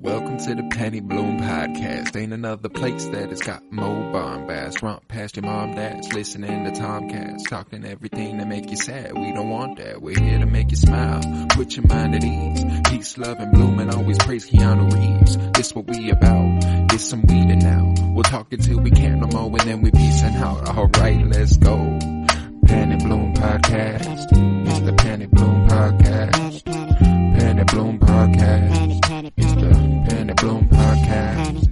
Welcome to the Penny Bloom Podcast. Ain't another place that has got more bombast. Romp past your mom, dad's listening to Tomcats. Talking everything that make you sad. We don't want that. We're here to make you smile. Put your mind at ease. Peace, love, and bloom, and always praise Keanu Reeves. This what we about. This some weeding now. We'll talk until we can't no more, and then we peacing out. Alright, let's go. Penny Bloom Podcast. It's the Penny Bloom Podcast. Penny Bloom Podcast. It's the Penny Bloom Podcast.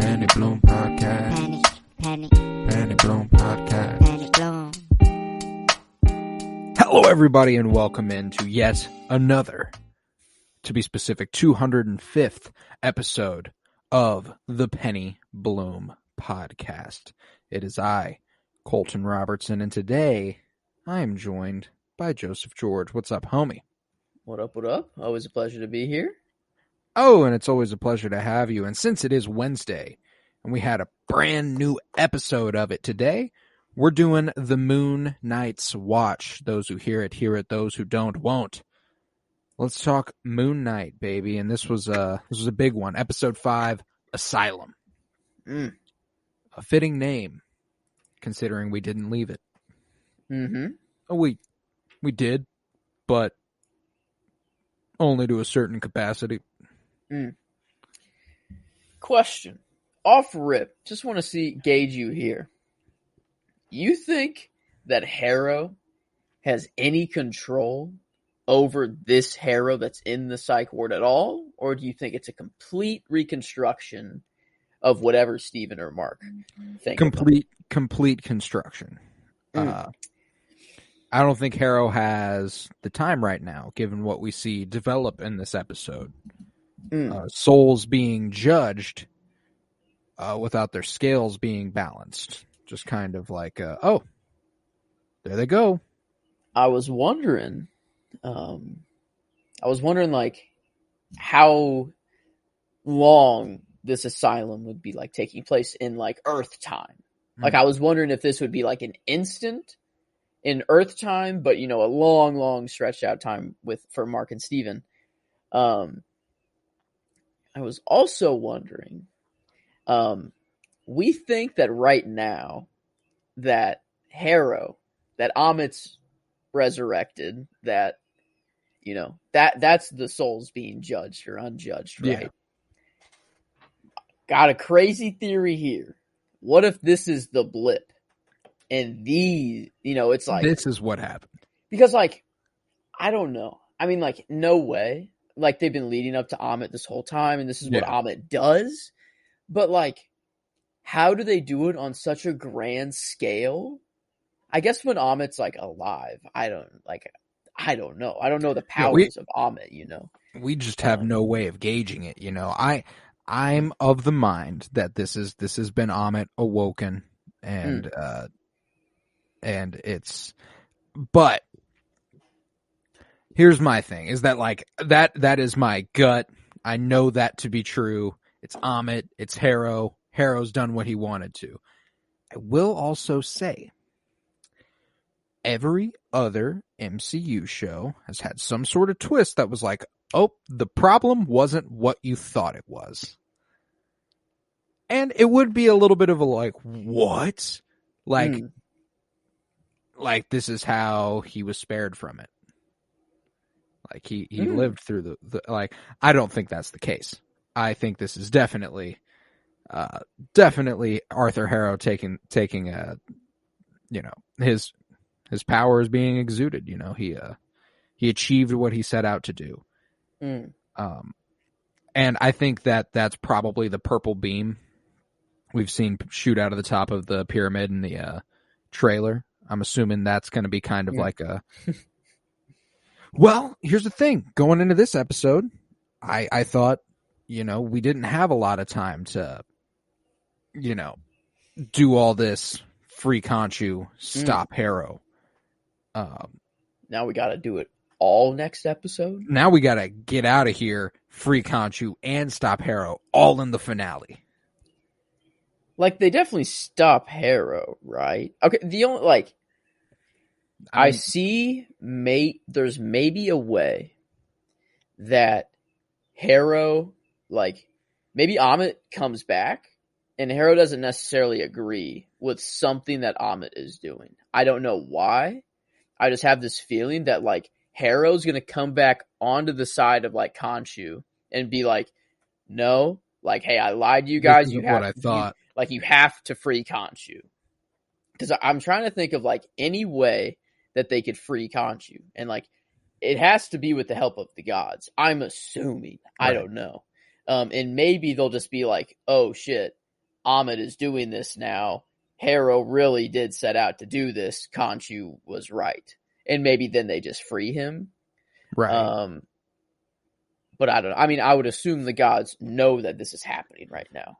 Penny Bloom Podcast. Penny Bloom Podcast. Hello everybody and welcome into yet another, to be specific, 205th episode of the Penny Bloom Podcast. It is I, Colton Robertson, and today I am joined by Joseph George. What's up, homie? What up, what up? Always a pleasure to be here. Oh, and it's always a pleasure to have you. And since it is Wednesday, and we had a brand new episode of it today, we're doing the Moon Knight's Watch. Those who hear it, those who don't, won't. Let's talk Moon Knight, baby. And this was a big one. Episode 5, Asylum. A fitting name, considering we didn't leave it. Mm-hmm. Oh, we did, but only to a certain capacity. Question. Off rip. Just want to gauge you here. You think that Harrow has any control over this Harrow that's in the psych ward at all? Or do you think it's a complete reconstruction of whatever Steven or Mark think? Complete construction. I don't think Harrow has the time right now, given what we see develop in this episode. Souls being judged without their scales being balanced. Just kind of like, oh, there they go. I was wondering like how long this asylum would be like taking place in like Earth time. Like I was wondering if this would be like an instant in Earth time, but you know, a long stretched out time for Mark and Steven. I was also wondering, we think that right now that Harrow, that Amit's resurrected, that, you know, that's the souls being judged or unjudged, right? Yeah. Got a crazy theory here. What if this is the blip? And it's like... This is what happened. Because, like, I don't know. I mean, like, no way. Like, they've been leading up to Amit this whole time, and this is what Amit does. But, like, how do they do it on such a grand scale? I guess when Amit's, like, alive, I don't know. I don't know the powers of Amit, you know? We just have no way of gauging it, you know? I'm of the mind that this has been Amit awoken, and it's, but here's my thing, is that like, that is my gut. I know that to be true. It's Amit, it's Harrow. Harrow's done what he wanted to. I will also say, every other MCU show has had some sort of twist that was like, oh, the problem wasn't what you thought it was. And it would be a little bit of a like, what? Like this is how he was spared from it. Like he lived through the like, I don't think that's the case. I think this is definitely Arthur Harrow taking you know, his power is being exuded. You know, he achieved what he set out to do. And I think that's probably the purple beam we've seen shoot out of the top of the pyramid in the trailer. I'm assuming that's going to be kind of like a... Well, here's the thing. Going into this episode, I thought, you know, we didn't have a lot of time to, you know, do all this free Conchu, stop Harrow. Now we got to do it all next episode? Now we got to get out of here, free Conchu, and stop Harrow, all in the finale. Like, they definitely stop Harrow, right? Okay, the only, like, I see there's maybe a way that Harrow like, maybe Amit comes back and Harrow doesn't necessarily agree with something that Amit is doing. I don't know why. I just have this feeling that, like, Harrow's going to come back onto the side of, like, Khonshu and be like, no, like, hey, I lied to you guys. You have, what I thought. you have to free Khonshu. Because I'm trying to think of, like, any way that they could free Khonshu. And, like, it has to be with the help of the gods. I'm assuming. Right. I don't know. And maybe they'll just be like, oh, shit, Amit is doing this now. Harrow really did set out to do this. Khonshu was right. And maybe then they just free him. Right. But I don't know. I mean, I would assume the gods know that this is happening right now.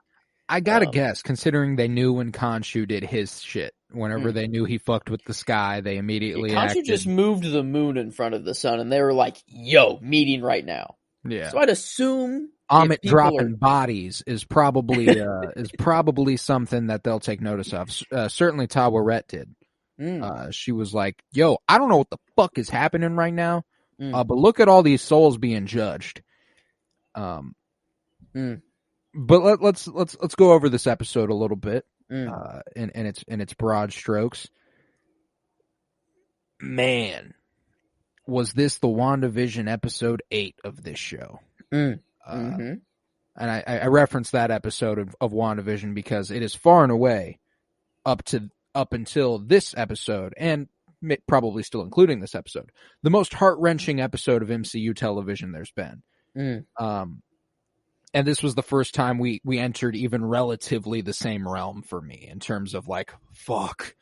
I gotta guess, considering they knew when Khonshu did his shit. Whenever they knew he fucked with the sky, they immediately Khonshu just moved the moon in front of the sun, and they were like, yo, meeting right now. Yeah. So I'd assume Amit dropping bodies is probably something that they'll take notice of. Certainly Tawaret did. She was like, yo, I don't know what the fuck is happening right now, but look at all these souls being judged. But let's go over this episode a little bit, in its broad strokes. Man, was this the WandaVision episode 8 of this show? And I referenced that episode of WandaVision because it is far and away up until this episode, and probably still including this episode, the most heart-wrenching episode of MCU television there's been. And this was the first time we entered even relatively the same realm for me in terms of, like, fuck.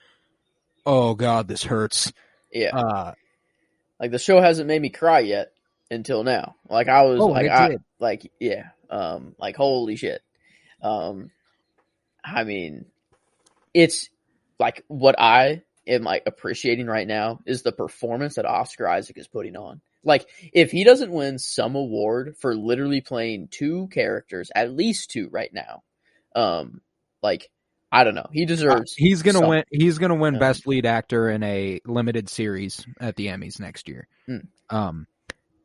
Oh God, this hurts. Yeah. Like, the show hasn't made me cry yet until now. Like, I was like, holy shit. I mean, it's like what I am, like, appreciating right now is the performance that Oscar Isaac is putting on. Like, if he doesn't win some award for literally playing 2 characters, at least 2 right now, like, I don't know, he deserves. He's gonna win. He's gonna win Best Lead Actor in a limited series at the Emmys next year.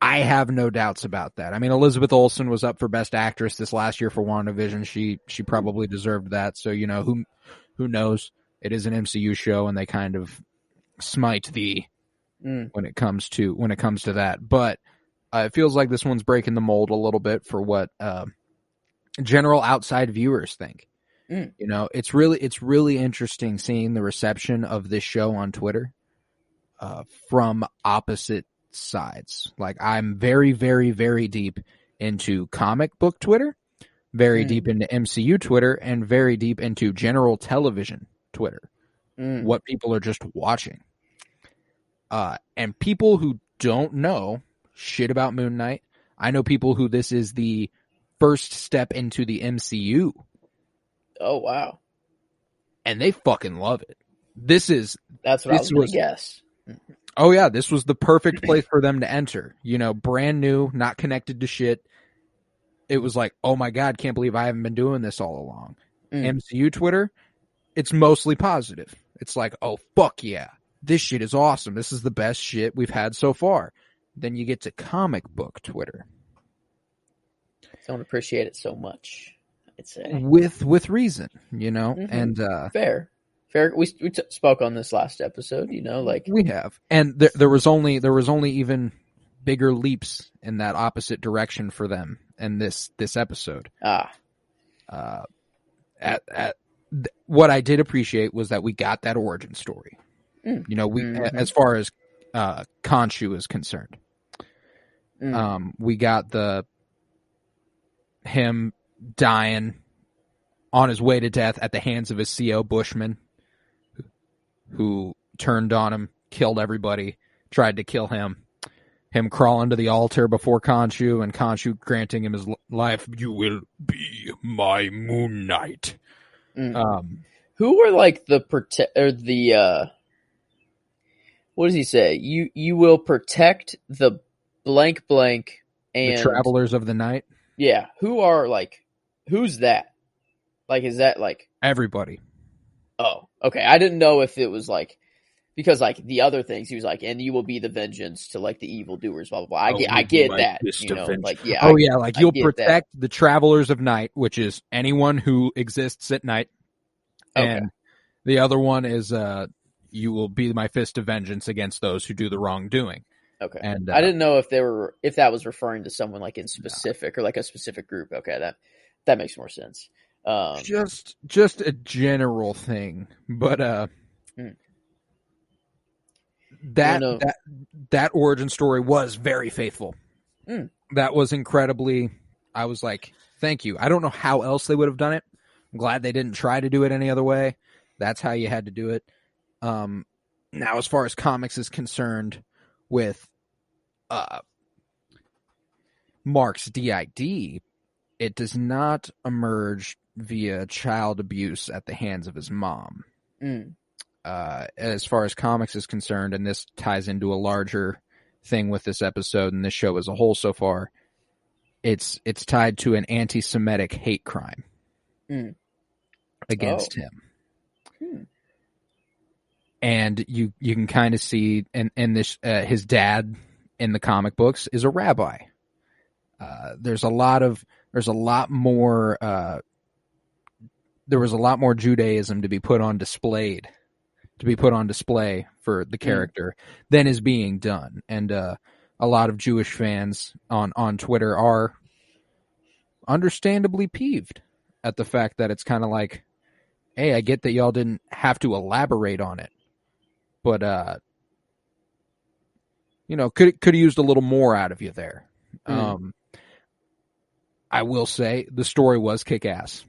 I have no doubts about that. I mean, Elizabeth Olsen was up for Best Actress this last year for WandaVision. She probably deserved that. So, you know, who knows? It is an MCU show, and they kind of smite thee when it comes to that. But it feels like this one's breaking the mold a little bit for what general outside viewers think. You know, it's really interesting seeing the reception of this show on Twitter from opposite sides. Like, I'm very, very, very deep into comic book Twitter, very deep into MCU Twitter, and very deep into general television Twitter. What people are just watching. And people who don't know shit about Moon Knight, I know people who this is the first step into the MCU. Oh, wow. And they fucking love it. That's what I was going to guess. Oh, yeah, this was the perfect place for them to enter. You know, brand new, not connected to shit. It was like, oh my God, can't believe I haven't been doing this all along. MCU Twitter, it's mostly positive. It's like, oh, fuck yeah. This shit is awesome. This is the best shit we've had so far. Then you get to comic book Twitter. Don't appreciate it so much, I'd say. With reason, you know? And fair. We spoke on this last episode, you know, like we have. And there was only even bigger leaps in that opposite direction for them in this episode. What I did appreciate was that we got that origin story. You know, as far as Khonshu is concerned, we got him dying on his way to death at the hands of his CO Bushman, who turned on him, killed everybody, tried to kill him. Him crawling to the altar before Khonshu, and Khonshu granting him his life. You will be my Moon Knight. Who were like what does he say? You will protect the blank and the travelers of the night. Yeah. Who's that? Like, is that like everybody? Oh, okay. I didn't know if it was like because like the other things he was like, and you will be the vengeance to like the evildoers, blah blah blah. I get that, you know, like yeah. Like you'll protect the travelers of night, which is anyone who exists at night, and the other one is you will be my fist of vengeance against those who do the wrongdoing. Okay, and I didn't know if that was referring to someone like in specific or like a specific group. Okay, that makes more sense. Just a general thing, but that origin story was very faithful. That was incredibly. I was like, thank you. I don't know how else they would have done it. I'm glad they didn't try to do it any other way. That's how you had to do it. Now, as far as comics is concerned, with Mark's DID, it does not emerge via child abuse at the hands of his mom. As far as comics is concerned, and this ties into a larger thing with this episode and this show as a whole so far, it's tied to an anti-Semitic hate crime against him. And you can kind of see, and this his dad in the comic books is a rabbi. There was a lot more Judaism to be put on display for the character than is being done, and a lot of Jewish fans on Twitter are understandably peeved at the fact that it's kind of like, hey, I get that y'all didn't have to elaborate on it, but could have used a little more out of you there. I will say the story was kick-ass.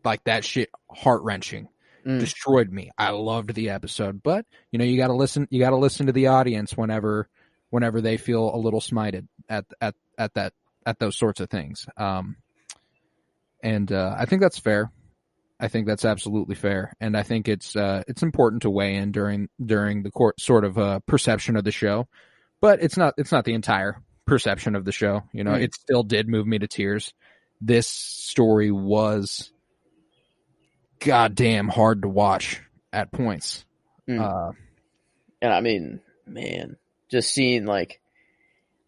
Like, that shit, heart-wrenching. Destroyed me. I loved the episode, but you got to listen to the audience whenever they feel a little smited at those sorts of things. And I think that's fair. I think that's absolutely fair, and I think it's important to weigh in during the court sort of perception of the show, but it's not the entire perception of the show. It still did move me to tears. This story was goddamn hard to watch at points. And I mean, man, just seeing like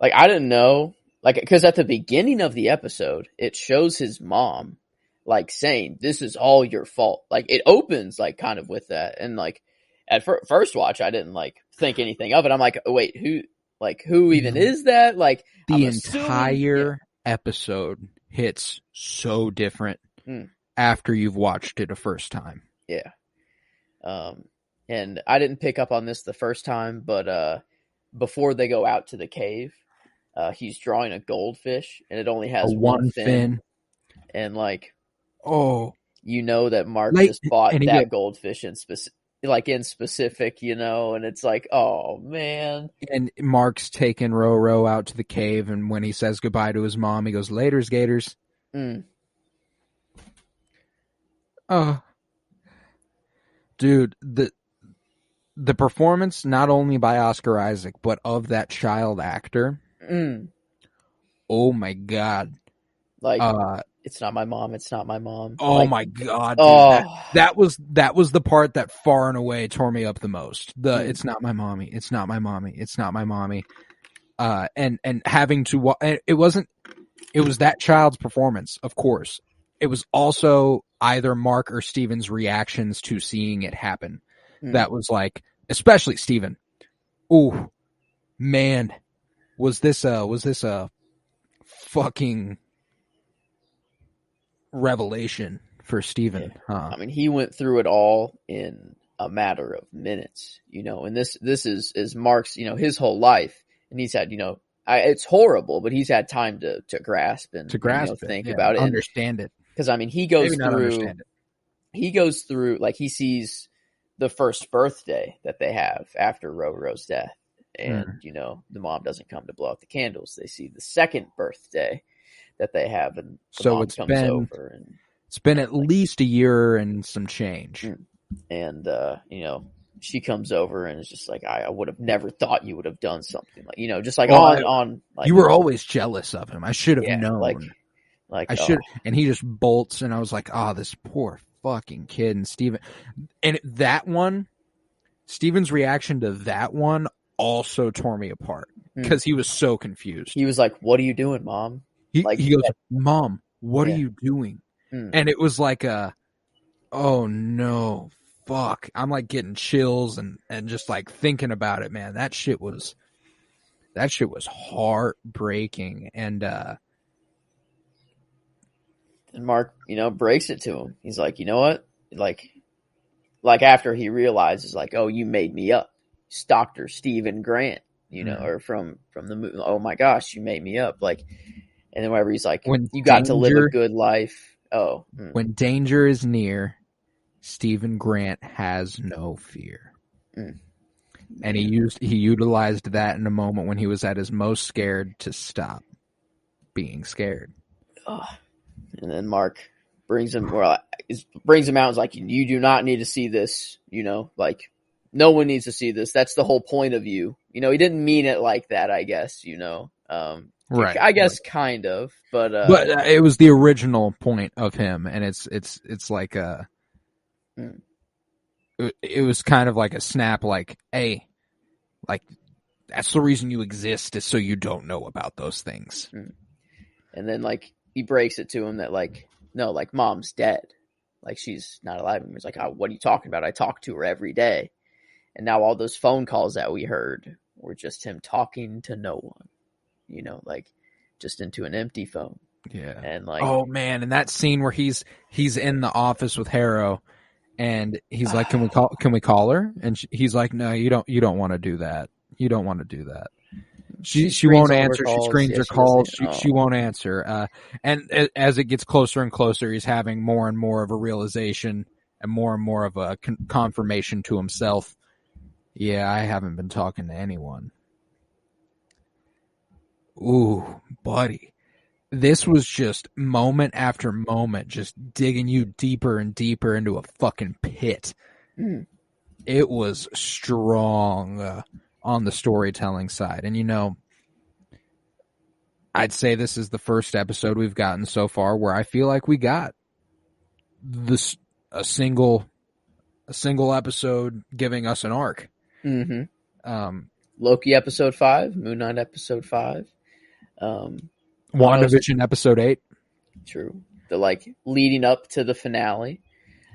I didn't know, like, because at the beginning of the episode, it shows his mom like saying, "This is all your fault." Like, it opens like kind of with that, and like at first watch, I didn't like think anything of it. I'm like, oh, wait, who even is that? Like, the entire episode hits so different after you've watched it a first time. Yeah. And I didn't pick up on this the first time, but before they go out to the cave, he's drawing a goldfish, and it only has one fin. And like, that Mark just bought that goldfish in specific, and it's like, oh man. And Mark's taking Roro out to the cave, and when he says goodbye to his mom, he goes, "Laters, Gators." Oh, dude, the performance not only by Oscar Isaac but of that child actor. Oh my god! Like, it's not my mom. It's not my mom. Oh like, my god! Dude, that was the part that far and away tore me up the most. It's not my mommy. It's not my mommy. It's not my mommy. And having to it was that child's performance, of course. It was also either Mark or Steven's reactions to seeing it happen. That was like, especially Steven. Ooh, man, was this a fucking revelation for Steven? I mean, he went through it all in a matter of minutes, and this is Mark's, his whole life, and he's had, it's horrible, but he's had time to grasp and think about it, understand it. Because I mean, he goes through, like, he sees the first birthday that they have after Roro's death, and the mom doesn't come to blow out the candles. They see the second birthday that they have, and the mom comes over, and it's been at least a year and some change. And she comes over and is just like, I would have never thought you would have done something like, just like on like, you were always jealous of him. I should have known. Like I should, and he just bolts, and I was like, this poor fucking kid. And Steven, and that one, Steven's reaction to that one also tore me apart because he was so confused. He was like, "What are you doing, Mom?" He goes, "Mom, what are you doing?" And it was like oh no, fuck. I'm like getting chills and just like thinking about it, man. That shit was heartbreaking. And Mark, breaks it to him. He's like, you know what? Like after he realizes, like, oh, you made me up. It's Dr. Stephen Grant, or from the movie. Oh my gosh, you made me up. Like, and then whenever he's like, you got to live a good life. Oh, when danger is near, Stephen Grant has no fear. And he utilized that in a moment when he was at his most scared to stop being scared. And then Mark brings him out and is like, you do not need to see this, like no one needs to see this. That's the whole point of you. He didn't mean it like that, I guess, right. I guess kind of, but it was the original point of him. And it's like it was kind of like a snap, like, hey, like that's the reason you exist is so you don't know about those things. And then like he breaks it to him that like, no, like Mom's dead. Like she's not alive. And he's like, oh, what are you talking about? I talk to her every day. And now all those phone calls that we heard were just him talking to no one, like just into an empty phone. Yeah. And like, oh man. And that scene where he's in the office with Harrow and he's like, can we call her? And he's like, no, you don't want to do that. You don't want to do that. She won't answer. She screens her calls. She won't answer. And as it gets closer and closer, he's having more and more of a realization and more of a confirmation to himself. Yeah, I haven't been talking to anyone. Ooh, buddy. This was just moment after moment, just digging you deeper and deeper into a fucking pit. It was strong on the storytelling side. And, I'd say this is the first episode we've gotten so far where I feel like we got a single episode giving us an arc. Loki episode 5, Moon Knight episode 5. WandaVision episode 8. True. The like leading up to the finale.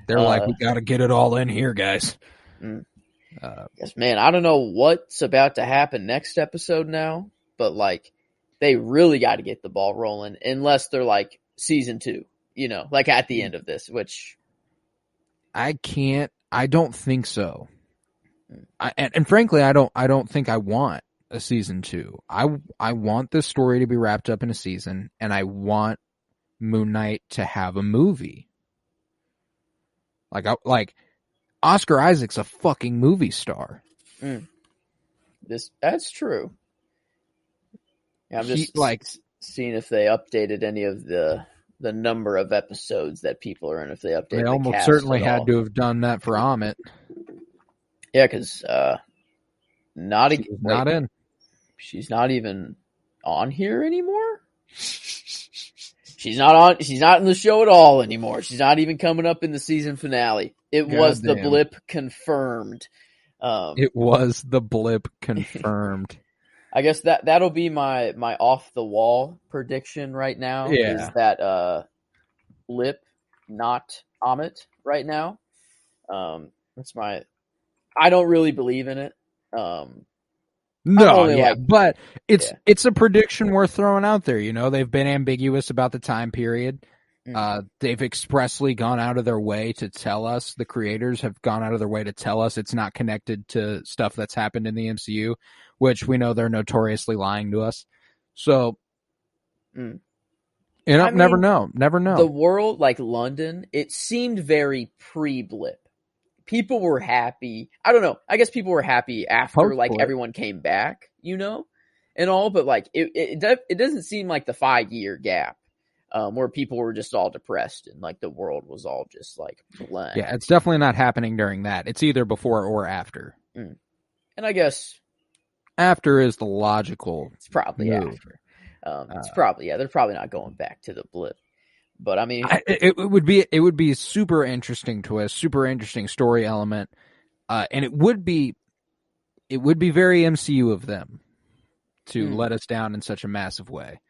They're like, we got to get it all in here, guys. Yes, man. I don't know what's about to happen next episode now, but like they really got to get the ball rolling, unless they're like season 2. Like at the end of this, which I don't think so. And frankly, I don't think I want a season 2. I want this story to be wrapped up in a season, and I want Moon Knight to have a movie. Like Oscar Isaac's a fucking movie star. That's true. Yeah, I'm just seeing if they updated any of the number of episodes that people are in. If they updated, they almost certainly had to have done that for Amit. Yeah, because not in. She's not even on here anymore. She's not in the show at all anymore. She's not even coming up in the season finale. It was the blip confirmed. It was the blip confirmed. I guess that'll be my off the wall prediction right now. Yeah. Is that blip, not Amit right now. That's my. I don't really believe in it. No, yeah, but it's a prediction worth throwing out there. They've been ambiguous about the time period. They've expressly gone out of their way to tell us, the creators have gone out of their way to tell us it's not connected to stuff that's happened in the MCU, which we know they're notoriously lying to us. So, never know. The world, like London, it seemed very pre-blip. People were happy. I don't know. I guess people were happy after like everyone came back, and all. But like it doesn't seem like the 5-year gap where people were just all depressed and like the world was all just like blank. Yeah, it's definitely not happening during that. It's either before or after. And I guess after is the logical. It's probably move. After. It's probably They're probably not going back to the blip. But I mean, it would be a super interesting twist, super interesting story element And it would be very MCU of them to let us down in such a massive way.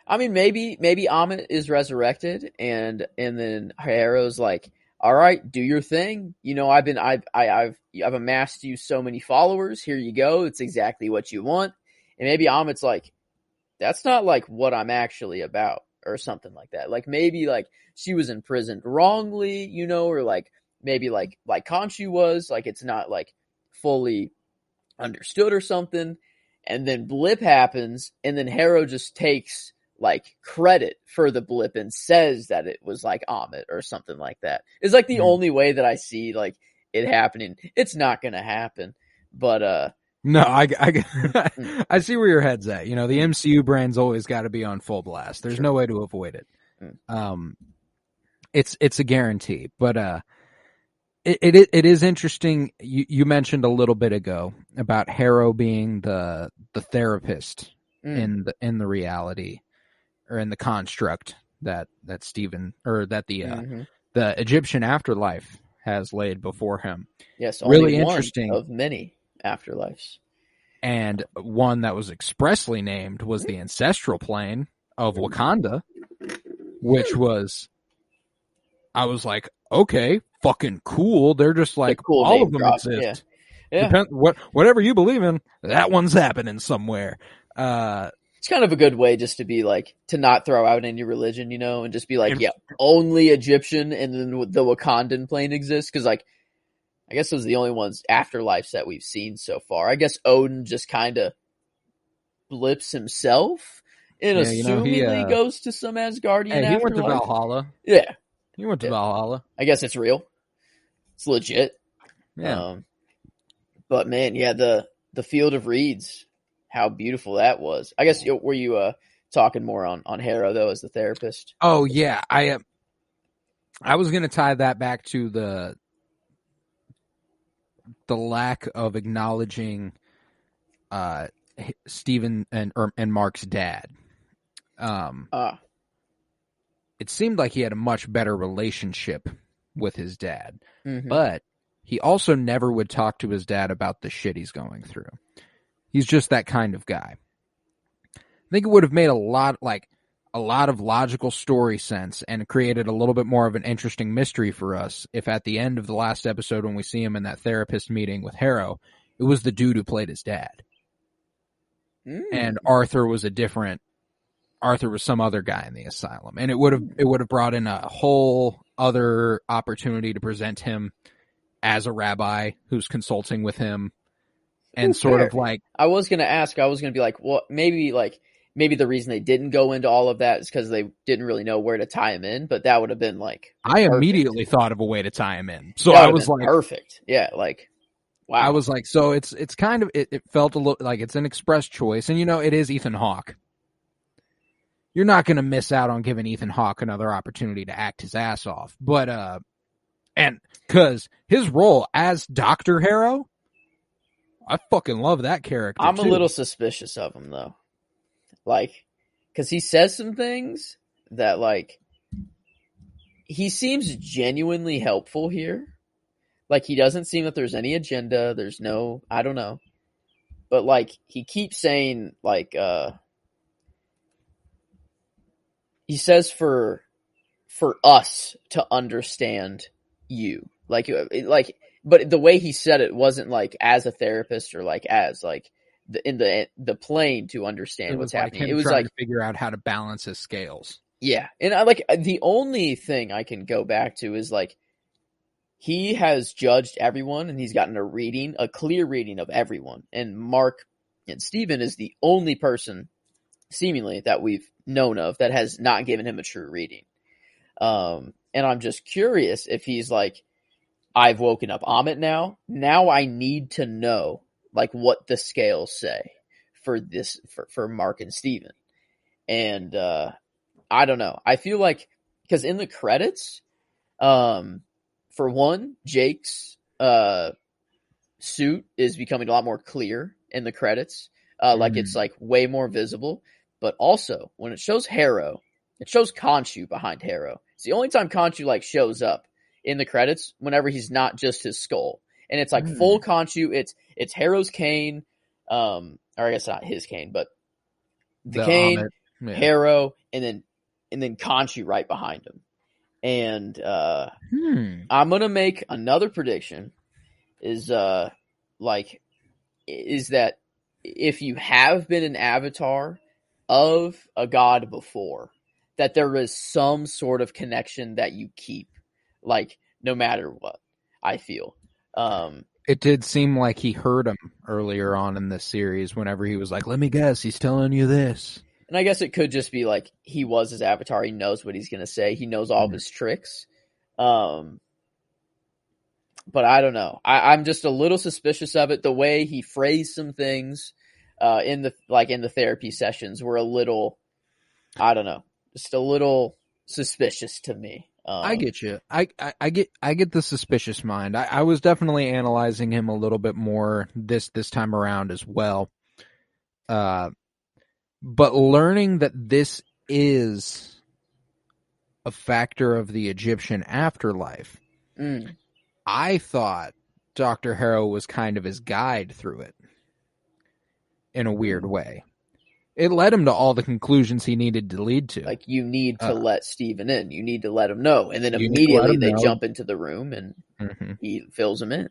I mean, maybe Amit is resurrected, and then Harrow's like, all right, do your thing. You know, I've amassed you so many followers. Here you go. It's exactly what you want. And maybe Amit's like, that's not like what I'm actually about, or something like that. Like maybe like she was imprisoned wrongly, you know, or like maybe like Khonshu was, like it's not like fully understood or something. And then blip happens, and then Harrow just takes like credit for the blip and says that it was like Amit or something like that. It's like the only way that I see like it happening. It's not going to happen, but no, I see where your head's at. You know, the MCU brain's always got to be on full blast. There's no way to avoid it. It's a guarantee, but it is interesting. You mentioned a little bit ago about Harrow being the therapist in the reality, or in the construct that Stephen, or that the Egyptian afterlife has laid before him. Yes, really only interesting one of many afterlives, and one that was expressly named was the ancestral plane of Wakanda, which was, I was like, okay, fucking cool. They're just like, cool all of them drop. exist. Yeah. Whatever you believe in, that one's happening somewhere. It's kind of a good way just to be like, to not throw out any religion, you know, and just be like, only Egyptian, and then the Wakandan plane exists. Cause like, I guess those are the only ones afterlives that we've seen so far. I guess Odin just kind of blips himself and assumedly goes to some Asgardian afterlife. He went to Valhalla. Yeah. He went to Valhalla. I guess it's real. It's legit. Yeah. But man, yeah, the Field of Reeds, how beautiful that was. I guess, were you talking more on Harrow though as the therapist? Oh yeah, I was going to tie that back to the lack of acknowledging Stephen and Mark's dad. It seemed like he had a much better relationship with his dad, but he also never would talk to his dad about the shit he's going through. He's just that kind of guy. I think it would have made a lot of logical story sense and created a little bit more of an interesting mystery for us if at the end of the last episode, when we see him in that therapist meeting with Harrow, it was the dude who played his dad. And Arthur was some other guy in the asylum. And it would have brought in a whole other opportunity to present him as a rabbi who's consulting with him. And sort of like, I was going to be like, well, maybe the reason they didn't go into all of that is because they didn't really know where to tie him in, but that would have been like, I perfect. Immediately thought of a way to tie him in. So I was like, perfect. Yeah. Like, wow. I was like, so it's kind of, it felt a little like it's an express choice. And it is Ethan Hawke. You're not going to miss out on giving Ethan Hawke another opportunity to act his ass off. But, and cause his role as Dr. Harrow, I fucking love that character. I'm a little suspicious of him though. Like, cause he says some things that like, he seems genuinely helpful here. Like, he doesn't seem that there's any agenda. There's no, I don't know. But like, he keeps saying like, he says for us to understand you, but the way he said it wasn't like as a therapist or like as like in the plane to understand what's happening. It was like to figure out how to balance his scales. Yeah. And I like, the only thing I can go back to is like, he has judged everyone and he's gotten a clear reading of everyone. And Mark and Stephen is the only person seemingly that we've known of that has not given him a true reading. And I'm just curious if he's like, I've woken up Amit now. Now I need to know like what the scales say for this, for Mark and Stephen. And, I don't know. I feel like, cause in the credits, for one, Jake's, suit is becoming a lot more clear in the credits. Like it's like way more visible, but also when it shows Harrow, it shows Khonshu behind Harrow. It's the only time Khonshu like shows up in the credits whenever he's not just his skull. And it's like full Khonshu. It's Harrow's cane, or I guess not his cane, but the cane, Harrow, and then Khonshu right behind him. And I'm gonna make another prediction. Is that if you have been an avatar of a god before, that there is some sort of connection that you keep, like, no matter what. I feel. It did seem like he heard him earlier on in this series whenever he was like, let me guess, he's telling you this. And I guess it could just be like he was his avatar. He knows what he's going to say. He knows all of his tricks. But I don't know. I'm just a little suspicious of it. The way he phrased some things in the therapy sessions were a little, I don't know, just a little suspicious to me. I get you. I get the suspicious mind. I was definitely analyzing him a little bit more this time around as well. But learning that this is a factor of the Egyptian afterlife, I thought Dr. Harrow was kind of his guide through it in a weird way. It led him to all the conclusions he needed to lead to. Like, you need to let Steven in. You need to let him know. And then immediately they jump into the room and he fills him in.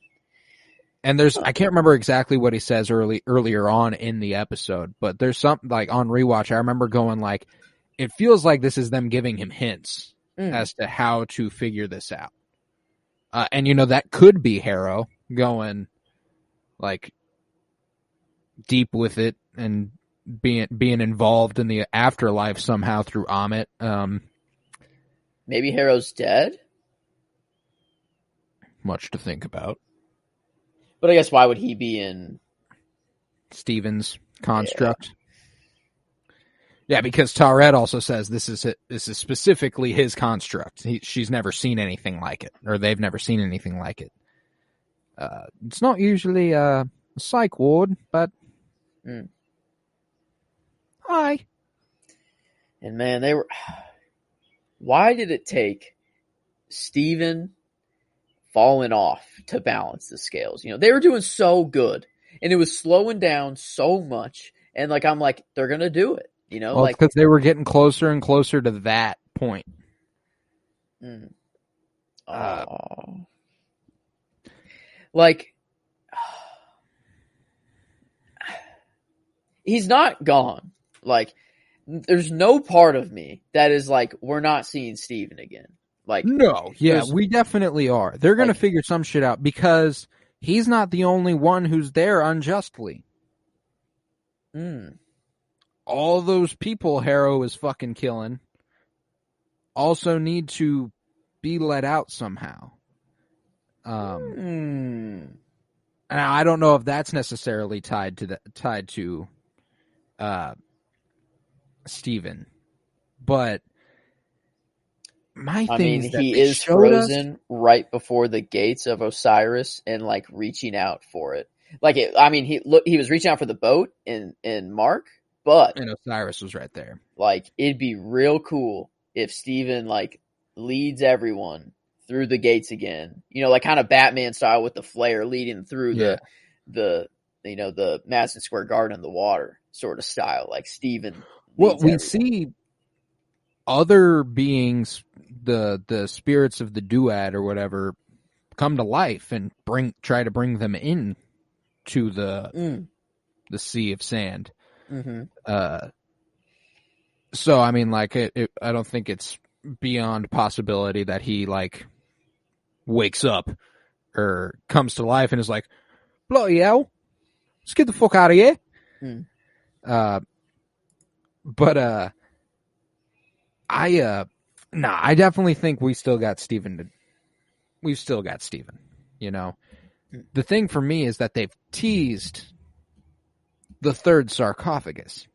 And I can't remember exactly what he says earlier on in the episode, but there's something like on rewatch, I remember going like, it feels like this is them giving him hints as to how to figure this out. And that could be Harrow going like deep with it and being involved in the afterlife somehow through Amit. Maybe Harrow's dead? Much to think about. But I guess why would he be in Steven's construct? Yeah, because Tarette also says this is specifically his construct. She's never seen anything like it, or they've never seen anything like it. It's not usually a psych ward, but hi. And man, why did it take Steven falling off to balance the scales? They were doing so good, and it was slowing down so much. And like, I'm like, they're gonna do it. Well, because they were getting closer and closer to that point. Like, he's not gone. Like, there's no part of me that is like, we're not seeing Steven again. Like, no, yeah, we definitely are. They're going to figure some shit out because he's not the only one who's there unjustly. All those people Harrow is fucking killing also need to be let out somehow. And I don't know if that's necessarily tied to Steven, but my thing is that he is frozen right before the gates of Osiris and like reaching out for it. Like, he was reaching out for the boat in Mark, but and Osiris was right there. Like, it'd be real cool if Steven like leads everyone through the gates again. Like kind of Batman style with the flare leading through the Madison Square Garden in the water sort of style, like Steven. Well, we see other beings, the spirits of the duat or whatever, come to life and try to bring them in to the sea of sand. So I mean, like, I don't think it's beyond possibility that he like wakes up or comes to life and is like, bloody hell, let's get the fuck out of here. I definitely think we still got Steven. We've still got Steven. The thing for me is that they've teased the third sarcophagus.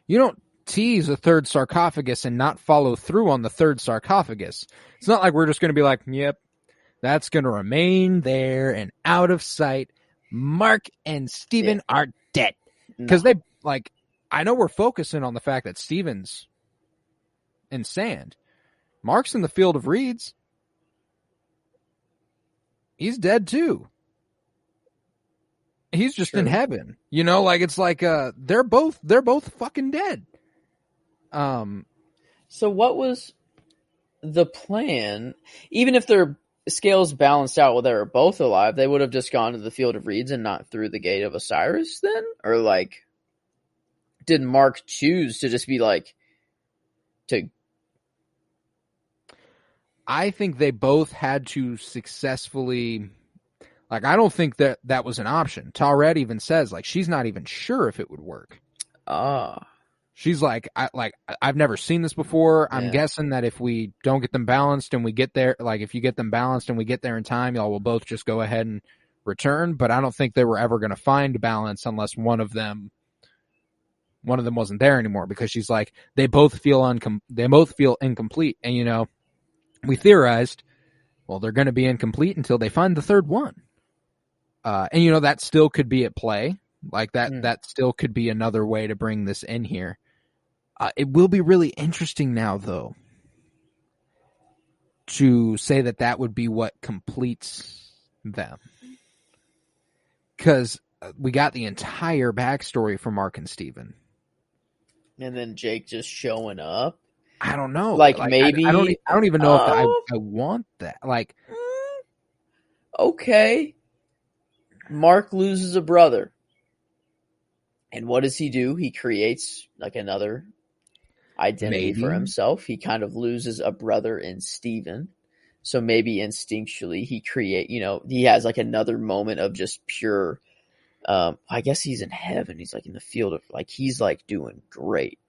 You don't tease a third sarcophagus and not follow through on the third sarcophagus. It's not like we're just going to be like, yep, that's going to remain there and out of sight. Mark and Steven are dead. Because they, like, I know we're focusing on the fact that Steven's in sand, Mark's in the field of reeds. He's dead too. He's just in heaven. You know, like it's like they're both fucking dead. So what was the plan? Even if their scales balanced out while they were both alive, they would have just gone to the field of reeds and not through the gate of Osiris then? Or like, did Mark choose to just be like, I think they both had to successful like, I don't think that was an option. Tawret even says, like, she's not even sure if it would work. She's like, I've never seen this before. I'm guessing that if we don't get them balanced and we get there, like, if you get them balanced and we get there in time, y'all will both just go ahead and return. But I don't think they were ever going to find balance unless one of them wasn't there anymore, because she's like, they both feel incomplete. And, you know, we theorized, well, they're going to be incomplete until they find the third one. And, you know, that still could be at play. Like that still could be another way to bring this in here. It will be really interesting now, though, to say that would be what completes them. Because we got the entire backstory from Mark and Steven. And then Jake just showing up. I don't know. Like maybe I don't even know if I want that. Like, okay, Mark loses a brother, and what does he do? He creates like another identity for himself. He kind of loses a brother in Steven. So maybe instinctually he has like another moment of just pure. I guess he's in heaven. He's like in the field of like he's like doing great.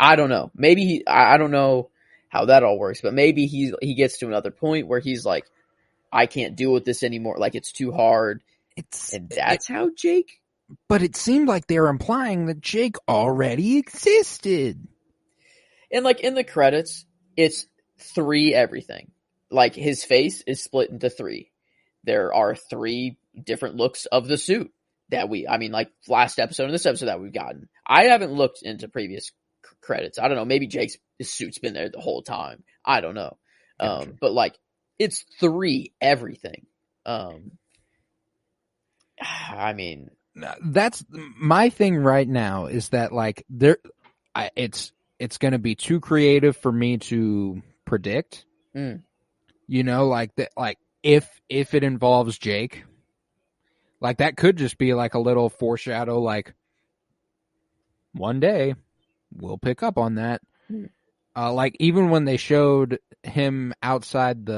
I don't know. Maybe I don't know how that all works, but maybe he gets to another point where he's like, I can't deal with this anymore. Like it's too hard. That's how Jake. But it seemed like they were implying that Jake already existed. And like in the credits, it's 3 everything. Like his face is split into 3. There are 3 different looks of the suit that like last episode and this episode that we've gotten. I haven't looked into previous credits. I don't know. Maybe Jake's suit's been there the whole time. I don't know. Gotcha. But like it's 3 everything. I mean, that's my thing right now is that like it's going to be too creative for me to predict. You know, like that, like if it involves Jake, like that could just be like a little foreshadow, like one day we'll pick up on that. Like even when they showed him outside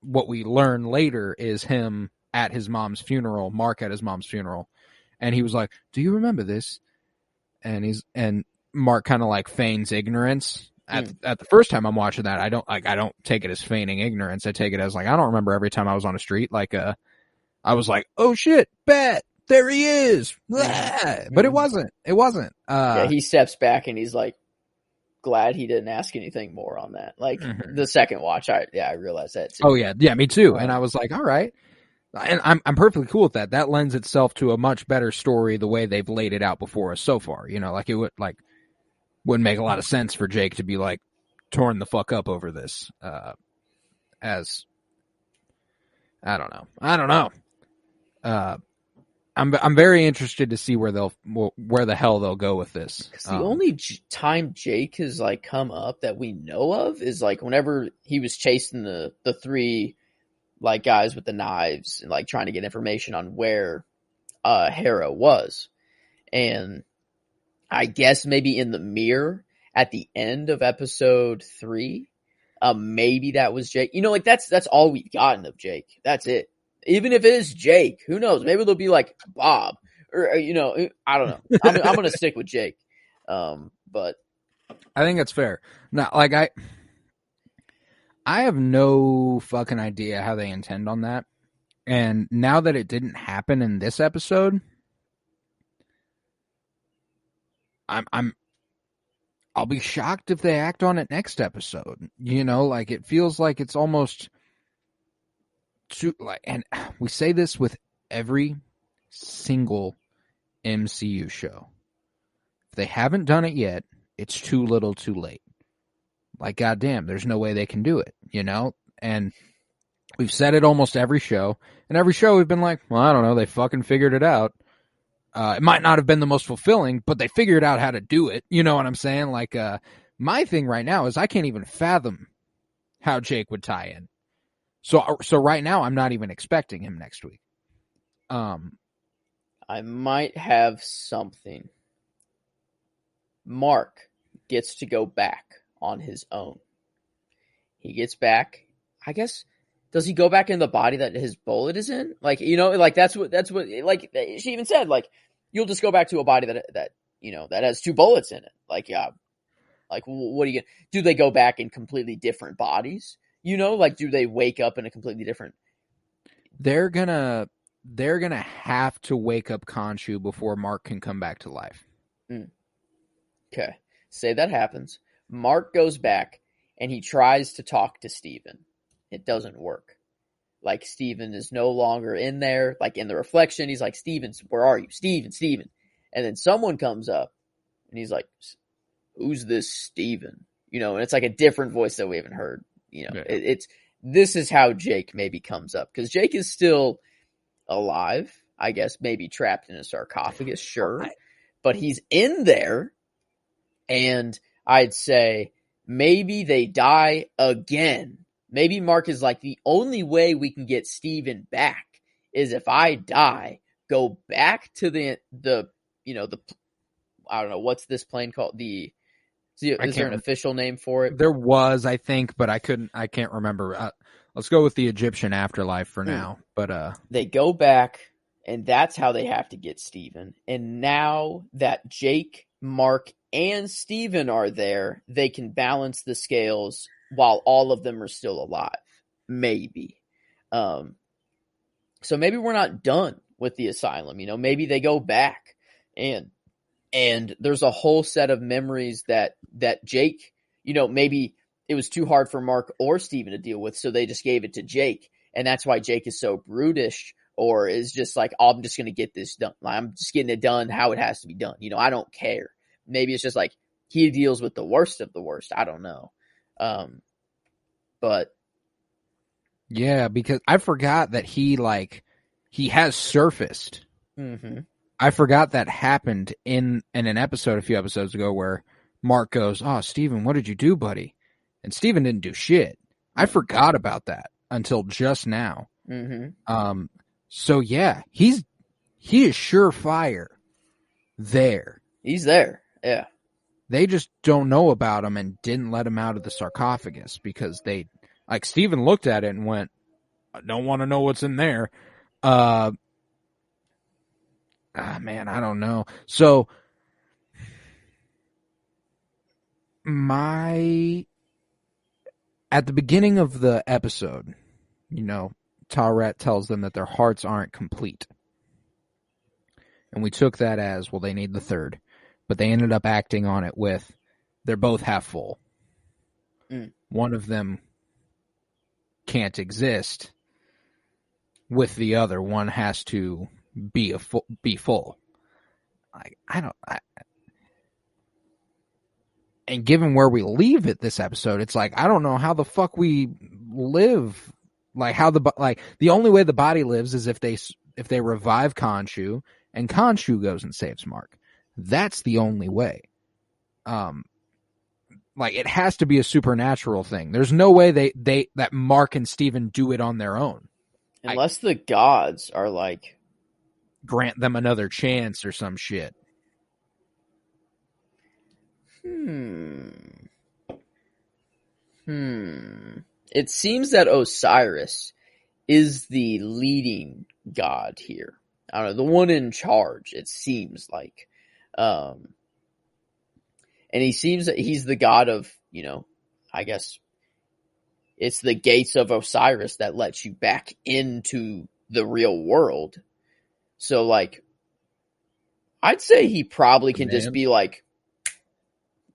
what we learn later is him at his mom's funeral, Mark at his mom's funeral. And he was like, do you remember this? And Mark kind of like feigns ignorance. At the first time I'm watching that, I don't take it as feigning ignorance. I take it as like, I don't remember every time I was on a street. Like, I was like, oh shit, bet, there he is. But it wasn't. He steps back and he's like, glad he didn't ask anything more on that. Like the second watch, I realized that too. Oh yeah, me too. And I was like, all right. And I'm perfectly cool with that. That lends itself to a much better story the way they've laid it out before us so far. You know, like it wouldn't make a lot of sense for Jake to be like torn the fuck up over this. As I don't know. I'm very interested to see where the hell they'll go with this. Because the only time Jake has like come up that we know of is like whenever he was chasing the 3 like guys with the knives and like trying to get information on where Hera was. And I guess maybe in the mirror at the end of episode 3, maybe that was Jake. You know, like that's all we've gotten of Jake. That's it. Even if it is Jake, who knows? Maybe they'll be like Bob or you know, I don't know. I'm going to stick with Jake. But I think that's fair. Now, like I have no fucking idea how they intend on that. And now that it didn't happen in this episode, I'll be shocked if they act on it next episode. You know, like it feels like it's almost too like, and we say this with every single MCU show. If they haven't done it yet, it's too little, too late. Like, goddamn, there's no way they can do it, you know? And we've said it almost every show. And every show we've been like, well, I don't know, they fucking figured it out. It might not have been the most fulfilling, but they figured out how to do it. You know what I'm saying? Like, my thing right now is I can't even fathom how Jake would tie in. So right now I'm not even expecting him next week. I might have something. Mark gets to go back on his own. He gets back, I guess. Does he go back in the body that his bullet is in? Like, you know, like that's what, like she even said, like, you'll just go back to a body that you know, that has 2 bullets in it. Like, yeah, like, what are you gonna do? They go back in completely different bodies, you know, like, do they wake up in a completely different? They're gonna have to wake up Khonshu before Mark can come back to life. Okay. Say that happens. Mark goes back and he tries to talk to Steven. It doesn't work. Like, Steven is no longer in there. Like, in the reflection, he's like, Steven, where are you? Steven. And then someone comes up and he's like, who's this Steven? You know, and it's like a different voice that we haven't heard. You know, yeah. This is how Jake maybe comes up. Because Jake is still alive, I guess, maybe trapped in a sarcophagus, sure. But he's in there. And I'd say maybe they die again. Maybe Mark is like, the only way we can get Steven back is if I die, go back to the you know, the, I don't know, what's this plane called? Is there an official name for it? There was, I think, but I can't remember. Let's go with the Egyptian afterlife for now. But they go back, and that's how they have to get Steven. And now that Jake, Mark, and Steven are there, they can balance the scales while all of them are still alive. Maybe. So maybe we're not done with the asylum. You know, maybe they go back and there's a whole set of memories that Jake, you know, maybe it was too hard for Mark or Steven to deal with, so they just gave it to Jake. And that's why Jake is so brutish, or is just like, oh, I'm just going to get this done. I'm just getting it done how it has to be done. You know, I don't care. Maybe it's just like he deals with the worst of the worst. I don't know. But yeah, because I forgot that he has surfaced. Mm-hmm. I forgot that happened in an episode a few episodes ago where Mark goes, "Oh, Steven, what did you do, buddy?" And Steven didn't do shit. I forgot about that until just now. Mm-hmm. So yeah, he is surefire there. He's there. Yeah. They just don't know about him and didn't let him out of the sarcophagus because Steven looked at it and went, I don't want to know what's in there. Man, I don't know. So at the beginning of the episode, you know, Tawret tells them that their hearts aren't complete. And we took that as, well, they need the third. But they ended up acting on it with, they're both half full. One of them can't exist with the other. One has to be full. And given where we leave it this episode, it's like, I don't know how the fuck we live. Like, the only way the body lives is if they revive Khonshu and Khonshu goes and saves Mark. That's the only way. It has to be a supernatural thing. There's no way that Mark and Steven do it on their own. Unless the gods are like, grant them another chance or some shit. It seems that Osiris is the leading god here. I don't know, the one in charge, it seems like. And he seems that he's the god of, you know, I guess it's the gates of Osiris that lets you back into the real world. So, like, I'd say he probably can just be like,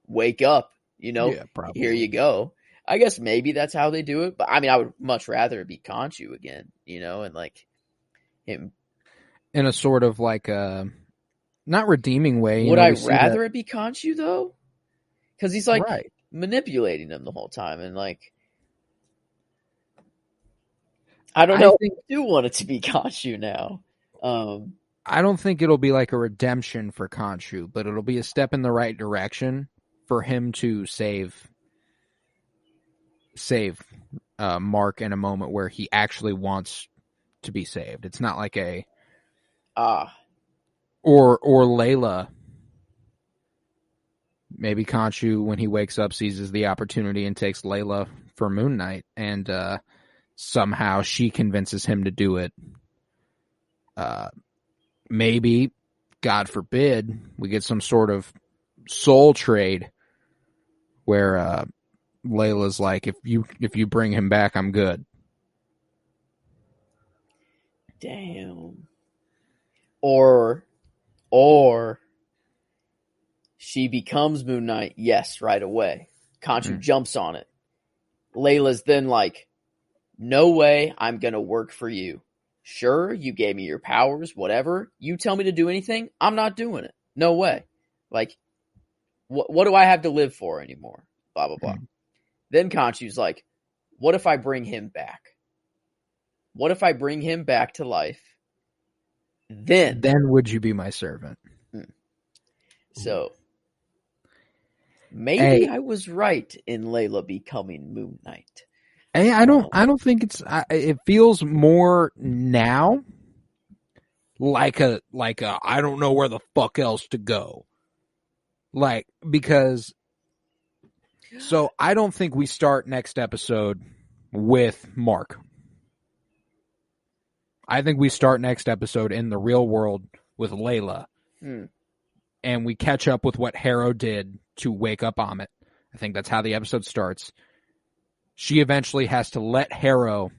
wake up, you know, here you go. I guess maybe that's how they do it. But I mean, I would much rather it be Khonshu again, you know, and like him in a sort of like not redeeming way. Would I rather it be Khonshu though? Because he's like, right. manipulating him the whole time. And like, I don't know. I do want it to be Khonshu now. I don't think it'll be like a redemption for Khonshu, but it'll be a step in the right direction for him to save Mark in a moment where he actually wants to be saved. It's not like a or Layla. Maybe Khonshu, when he wakes up, seizes the opportunity and takes Layla for Moon Knight, and somehow she convinces him to do it. Maybe, God forbid, we get some sort of soul trade where Layla's like, if you bring him back, I'm good. Damn. Or she becomes Moon Knight, yes, right away. Khonshu jumps on it. Layla's then like, no way, I'm going to work for you. Sure, you gave me your powers, whatever. You tell me to do anything, I'm not doing it. No way. Like, what do I have to live for anymore? Blah, blah, blah. Then Khonshu's like, what if I bring him back? What if I bring him back to life? Then would you be my servant? So, maybe I was right in Layla becoming Moon Knight. Hey, I don't think it feels more now like a I don't know where the fuck else to go. Like, because so I don't think we start next episode with Mark. I think we start next episode in the real world with Layla. And we catch up with what Harrow did to wake up Amit. I think that's how the episode starts. She eventually has to let Harrow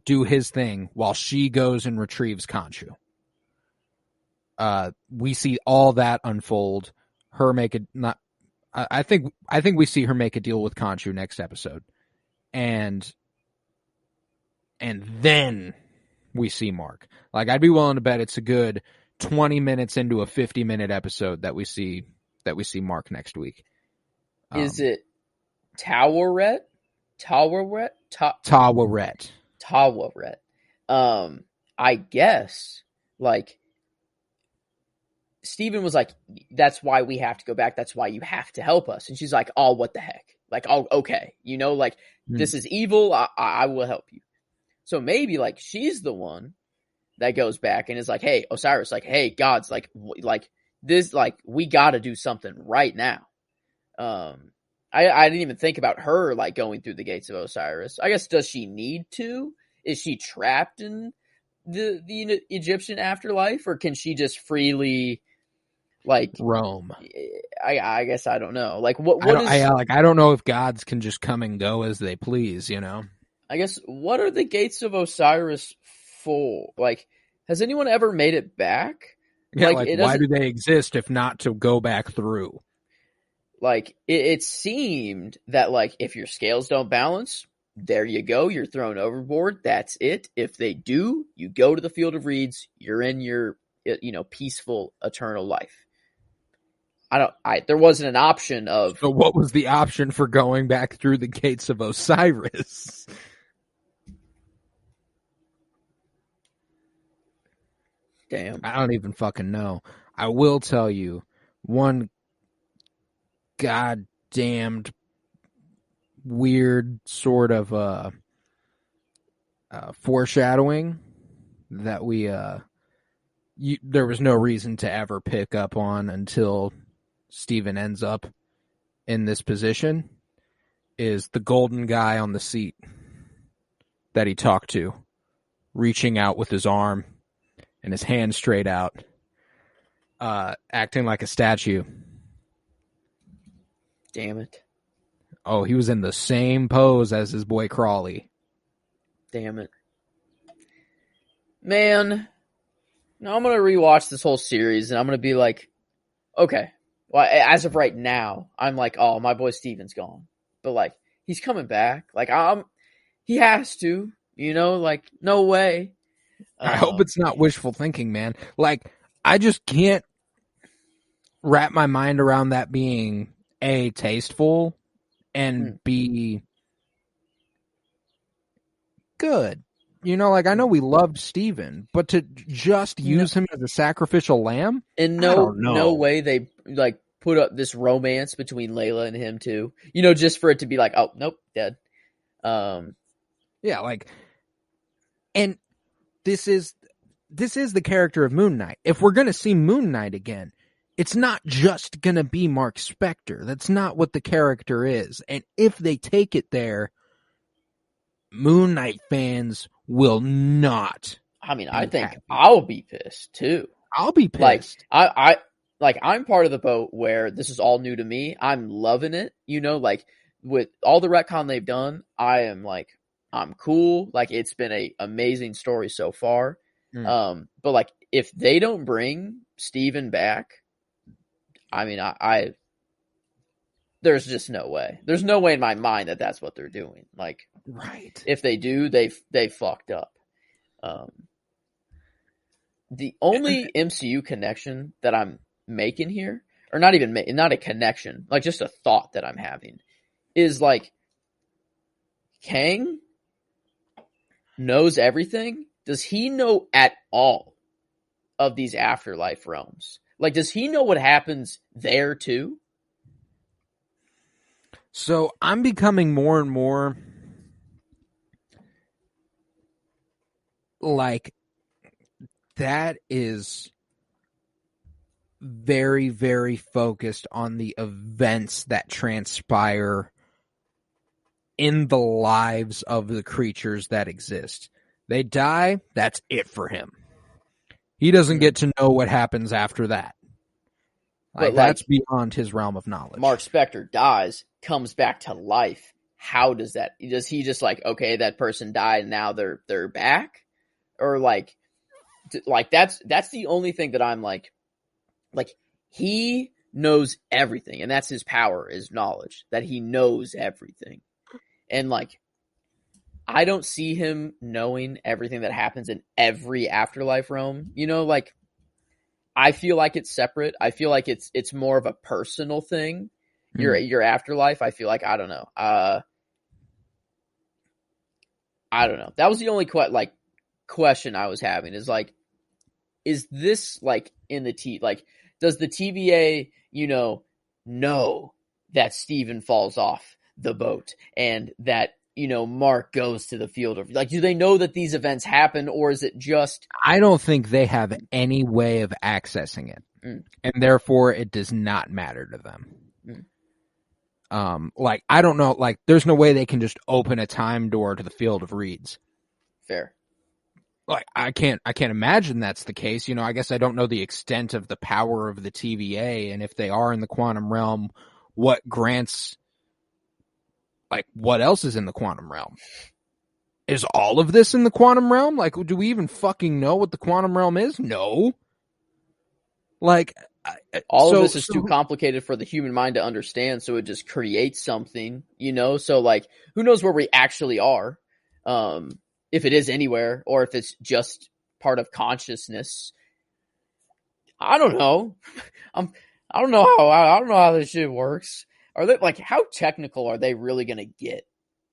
do his thing while she goes and retrieves Khonshu. We see all that unfold. I think we see her make a deal with Khonshu next episode, and then we see Mark. Like, I'd be willing to bet it's a good 20 minutes into a 50-minute episode that we see Mark next week. Is it Taweret? Taweret. I guess, like, Steven was like, that's why we have to go back. That's why you have to help us. And she's like, oh, what the heck? Like, oh, okay. You know, like, this is evil. I will help you. So maybe, like, she's the one that goes back and is like, hey, Osiris, like, hey, gods, like this, like, we got to do something right now. I didn't even think about her, like, going through the gates of Osiris. I guess, does she need to? Is she trapped in the Egyptian afterlife, or can she just freely, like, roam? I guess I don't know. Like, what I don't know if gods can just come and go as they please, you know? I guess, what are the gates of Osiris for? Like, has anyone ever made it back? Yeah, like why do they exist if not to go back through? Like, it seemed that, like, if your scales don't balance, there you go. You're thrown overboard. That's it. If they do, you go to the field of reeds. You're in your, peaceful, eternal life. There wasn't an option of... So what was the option for going back through the gates of Osiris? Damn. I don't even fucking know. I will tell you one goddamned weird sort of foreshadowing that there was no reason to ever pick up on until Steven ends up in this position is the golden guy on the seat that he talked to, reaching out with his arm and his hand straight out, acting like a statue. Damn it. Oh, he was in the same pose as his boy Crawley. Damn it. Man, now I'm going to rewatch this whole series, and I'm going to be like, okay, well, as of right now, I'm like, oh, my boy Steven's gone. But, like, he's coming back. Like, he has to, like, no way. I hope it's not wishful thinking, man. Like, I just can't wrap my mind around that being, A, tasteful, and be good. You know, like, I know we loved Steven, but to just use him as a sacrificial lamb? In no way they, like, put up this romance between Layla and him, too. You know, just for it to be like, oh, nope, dead. Yeah, like, and this is the character of Moon Knight. If we're going to see Moon Knight again, it's not just going to be Mark Spector. That's not what the character is. And if they take it there, Moon Knight fans will not. I mean, I think I'll be pissed too. I'll be pissed. I'm part of the boat where this is all new to me. I'm loving it. You know, like, with all the retcon they've done, I'm cool. Like, it's been a amazing story so far. But like, if they don't bring Steven back, I mean, there's just no way. There's no way in my mind that that's what they're doing. Like, right. If they do, they fucked up. The only MCU connection that I'm making here, or not a connection, like just a thought that I'm having, is like, Kang knows everything. Does he know at all of these afterlife realms? Like, does he know what happens there too? So I'm becoming more and more like, that is very, very focused on the events that transpire in the lives of the creatures that exist. They die, that's it for him. He doesn't get to know what happens after that. Like, that's beyond his realm of knowledge. Mark Spector dies, comes back to life. How does he just like, okay, that person died and now they're back? Or like that's the only thing that I'm like, he knows everything, and that's his power, is knowledge, that he knows everything. And like, I don't see him knowing everything that happens in every afterlife realm. You know, like, I feel like it's separate. I feel like it's more of a personal thing. Your afterlife, I feel like, I don't know. I don't know. That was the only question I was having, is like, is this like in the like, does the TVA, you know that Steven falls off the boat and that, Mark goes to the field of, like, do they know that these events happen, or is it just... I don't think they have any way of accessing it, and therefore it does not matter to them. Like, I don't know, like, there's no way they can just open a time door to the field of reeds. Fair. Like, I can't imagine that's the case. I guess I don't know the extent of the power of the TVA, and if they are in the quantum realm, what grants, like, what else is in the quantum realm? Is all of this in the quantum realm? Like, do we even fucking know what the quantum realm is? No. Like, all of this is too complicated for the human mind to understand, so it just creates something, So, like, who knows where we actually are? If it is anywhere, or if it's just part of consciousness. I don't know. I don't know how this shit works. Are they, like, how technical are they really going to get,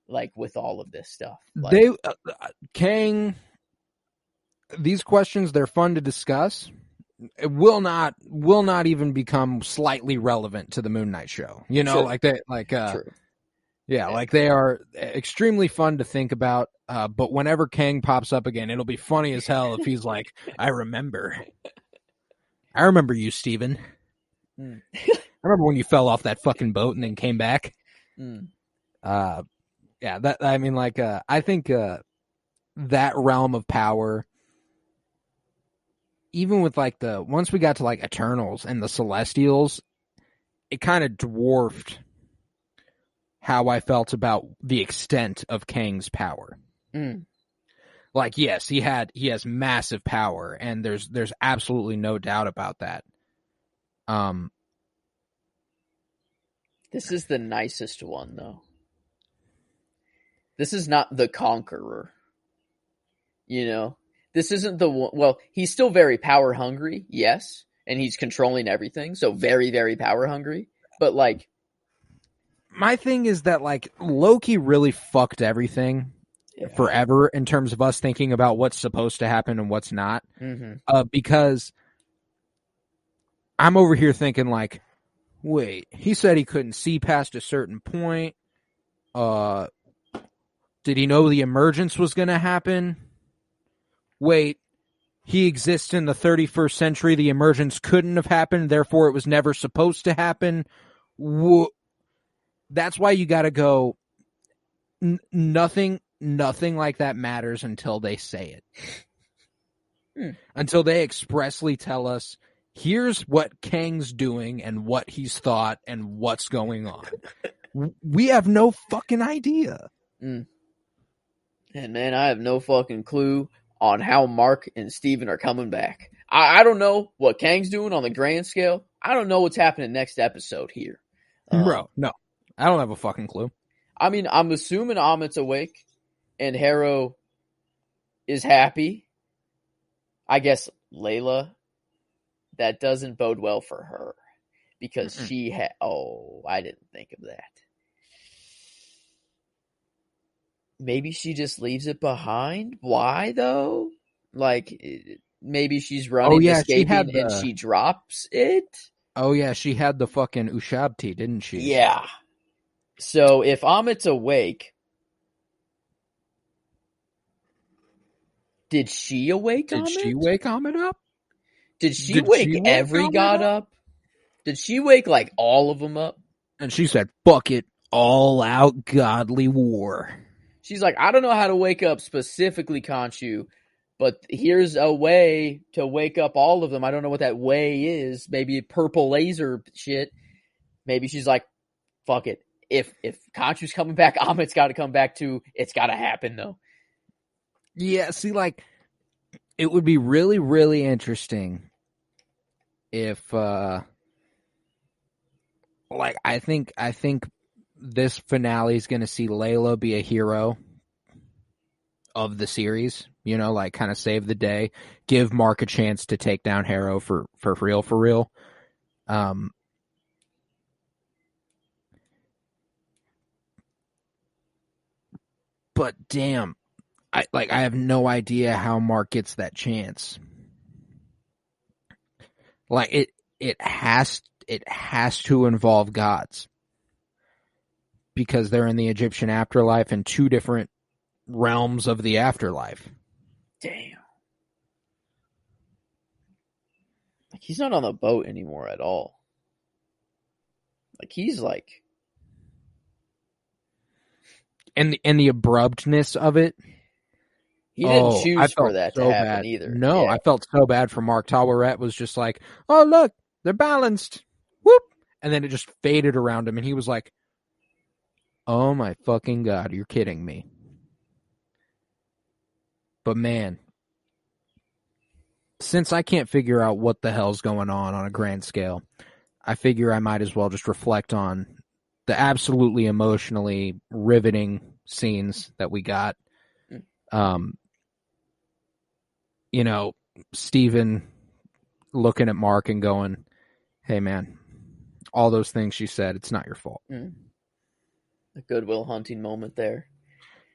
like, with all of this stuff? Like, Kang, these questions, they're fun to discuss. It will not even become slightly relevant to the Moon Knight show. True. Like they, like, True. Yeah, like, they are extremely fun to think about. But whenever Kang pops up again, it'll be funny as hell if he's like, I remember you, Steven. I remember when you fell off that fucking boat and then came back. Yeah, that, I mean, like, I think that realm of power, even with, like, once we got to, like, Eternals and the Celestials, it kind of dwarfed how I felt about the extent of Kang's power. Like, yes, he has massive power, and there's absolutely no doubt about that. This is the nicest one, though. This is not the Conqueror. This isn't the one. Well, he's still very power hungry, yes, and he's controlling everything, so very, very power hungry. But, like, my thing is that, like, Loki really fucked everything forever in terms of us thinking about what's supposed to happen and what's not. Because I'm over here thinking, like, wait, he said he couldn't see past a certain point. Did he know the emergence was going to happen? Wait, he exists in the 31st century. The emergence couldn't have happened. Therefore, it was never supposed to happen. That's why you got to go. Nothing like that matters until they say it. Until they expressly tell us, here's what Kang's doing and what he's thought and what's going on. We have no fucking idea. And man, I have no fucking clue on how Mark and Steven are coming back. I don't know what Kang's doing on the grand scale. I don't know what's happening next episode here. Bro, no. I don't have a fucking clue. I mean, I'm assuming Amit's awake and Harrow is happy. I guess Layla, that doesn't bode well for her because she had... Oh, I didn't think of that. Maybe she just leaves it behind? Why, though? Like, maybe she's running, escaping, and she drops it? Oh, yeah, she had the fucking Ushabti, didn't she? Yeah. So, if Amit's awake... Did she awake Amit? Did she wake Amit up? Did she wake every god up? Did she wake, like, all of them up? And she said, fuck it, all out godly war. She's like, I don't know how to wake up specifically Khonshu, but here's a way to wake up all of them. I don't know what that way is. Maybe purple laser shit. Maybe she's like, fuck it. If Khonshu's coming back, Amit's got to come back too. It's got to happen, though. Yeah, see, like, it would be really, really interesting if, like, I think this finale is going to see Layla be a hero of the series, you know, like, kind of save the day, give Mark a chance to take down Harrow for real. But damn, I have no idea how Mark gets that chance. Like, it has to involve gods. Because they're in the Egyptian afterlife and two different realms of the afterlife. Damn. Like, he's not on the boat anymore at all. Like, he's like... And the abruptness of it. He didn't choose for that to happen either. No, yeah. I felt so bad for Mark. Tawaret was just like, oh, look, they're balanced. Whoop. And then it just faded around him, and he was like, oh my fucking God, you're kidding me. But man, since I can't figure out what the hell's going on a grand scale, I figure I might as well just reflect on the absolutely emotionally riveting scenes that we got. You know, Steven looking at Mark and going, hey man, all those things she said, it's not your fault. A Goodwill Hunting moment there.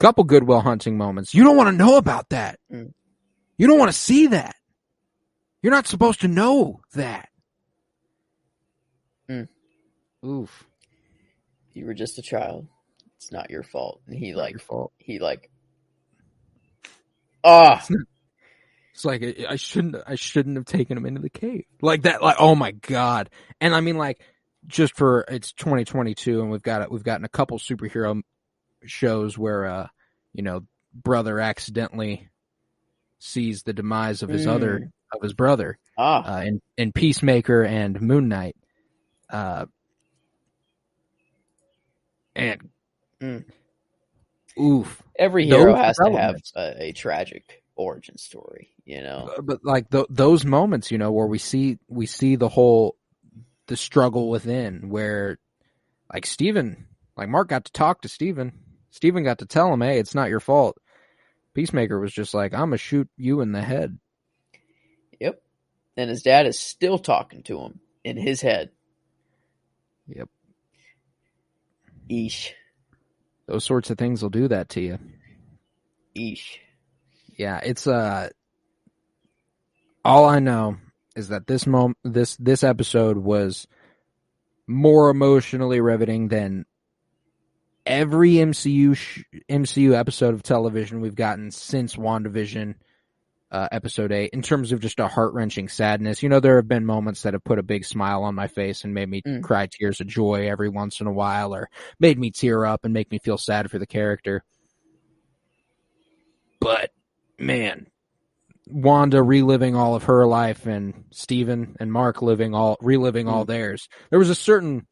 Couple Goodwill Hunting moments. You don't want to know about that. You don't want to see that. You're not supposed to know that. Oof. You were just a child. It's not your fault. And he like, It's like, I shouldn't have taken him into the cave. Like that, like, oh my God. And I mean, like, just for, it's 2022 and we've gotten a couple superhero shows where, you know, brother accidentally sees the demise of his brother, in Peacemaker and Moon Knight. Oof. Every hero has to have a tragic origin story, you know. But like those moments, you know, where we see the struggle within, where like Steven, like Mark got to talk to Steven. Steven got to tell him, hey, it's not your fault. Peacemaker was just like, I'm gonna shoot you in the head. Yep. And his dad is still talking to him in his head. Yep. Eesh. Those sorts of things will do that to you. Eesh. Yeah, it's all I know is that this episode was more emotionally riveting than every MCU episode of television we've gotten since WandaVision episode 8 in terms of just a heart-wrenching sadness. You know, there have been moments that have put a big smile on my face and made me cry tears of joy every once in a while, or made me tear up and make me feel sad for the character. But, man, Wanda reliving all of her life and Steven and Mark reliving all theirs. There was a certain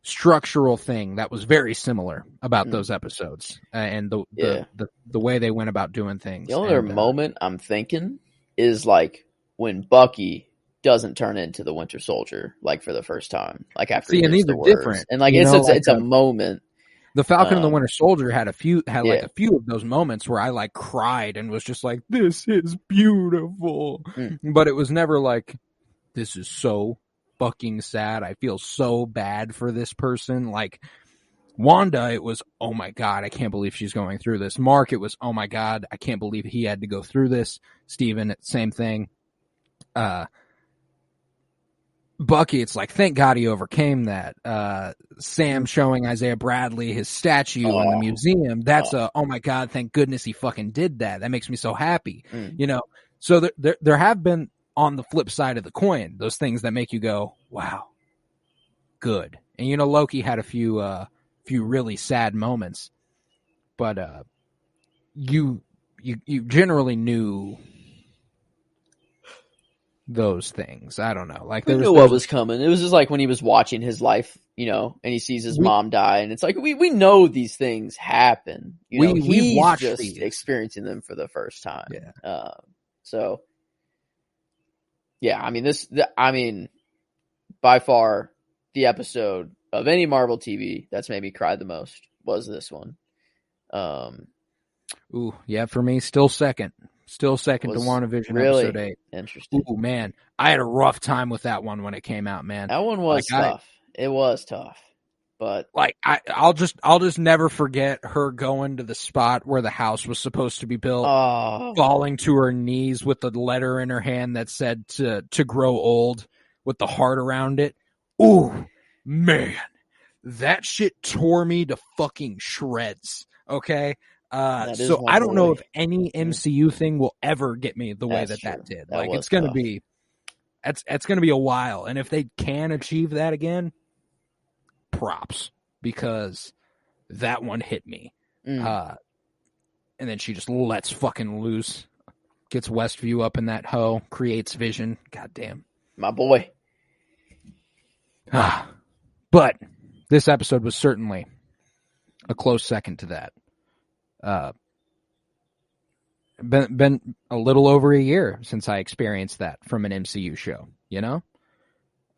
structural thing that was very similar about those episodes and the way they went about doing things. The only other moment I'm thinking is like when Bucky doesn't turn into the Winter Soldier, like for the first time, like after and these are different, and like it's a moment. The Falcon and the Winter Soldier had a few of those moments where I like cried and was just like, "This is beautiful," but it was never like, "This is so fucking sad. I feel so bad for this person." Like Wanda, it was, "Oh my God, I can't believe she's going through this." Mark, it was, "Oh my God, I can't believe he had to go through this." Steven, same thing. Bucky, it's like, thank God he overcame that. Sam showing Isaiah Bradley his statue in the museum. That's oh my God, thank goodness he fucking did that. That makes me so happy. You know, so there have been, on the flip side of the coin, those things that make you go, wow, good. And you know, Loki had a few really sad moments, but you generally knew those things. I don't know. Like, we knew what was coming. It was just like when he was watching his life, you know, and he sees his mom die, and it's like we know these things happen. You know, he's watched just these, experiencing them for the first time. Yeah. So. Yeah, I mean, by far, the episode of any Marvel TV that's made me cry the most was this one. Ooh, yeah, for me, still second to WandaVision really episode 8. Interesting. Ooh, man, I had a rough time with that one when it came out, man. That one was tough. It was tough, but like I'll just never forget her going to the spot where the house was supposed to be built, falling to her knees with the letter in her hand that said to grow old with the heart around it. Ooh, man, that shit tore me to fucking shreds. Okay. So I don't know if any MCU thing will ever get me the way that did. Like, it's going to be, it's going to be a while. And if they can achieve that again, props, because that one hit me. And then she just lets fucking loose, gets Westview up in that hoe, creates Vision. Goddamn. My boy. But this episode was certainly a close second to that. Been a little over a year since I experienced that from an MCU show, you know?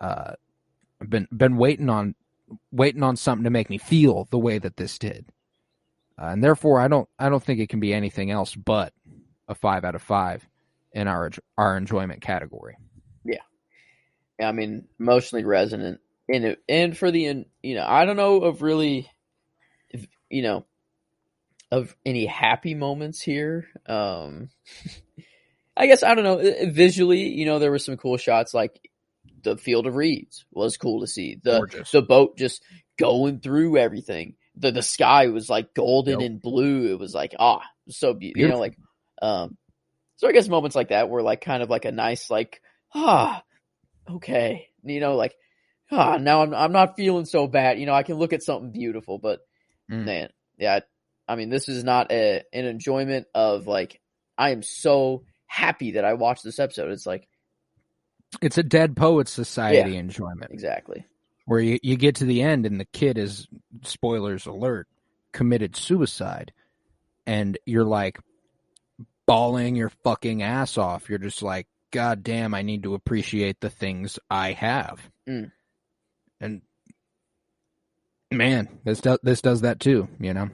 I've been waiting on something to make me feel the way that this did. And therefore I don't think it can be anything else but a 5 out of 5 in our enjoyment category. Yeah. I mean, emotionally resonant in it. And for the, you know, I don't know of really, you know, of any happy moments here. I guess, I don't know, visually, you know, there were some cool shots, like the Field of Reeds was cool to see. The boat just going through everything. The sky was like golden and blue. It was like, so beautiful. You know, like, so I guess moments like that were like kind of like a nice, like, okay. You know, like, now I'm not feeling so bad. You know, I can look at something beautiful, but man, yeah, I mean, this is not an enjoyment of like, I am so happy that I watched this episode. It's like, it's a Dead Poets Society enjoyment. Exactly. Where you get to the end and the kid is, spoilers alert, committed suicide. And you're like bawling your fucking ass off. You're just like, God damn, I need to appreciate the things I have. And man, this does that too, you know?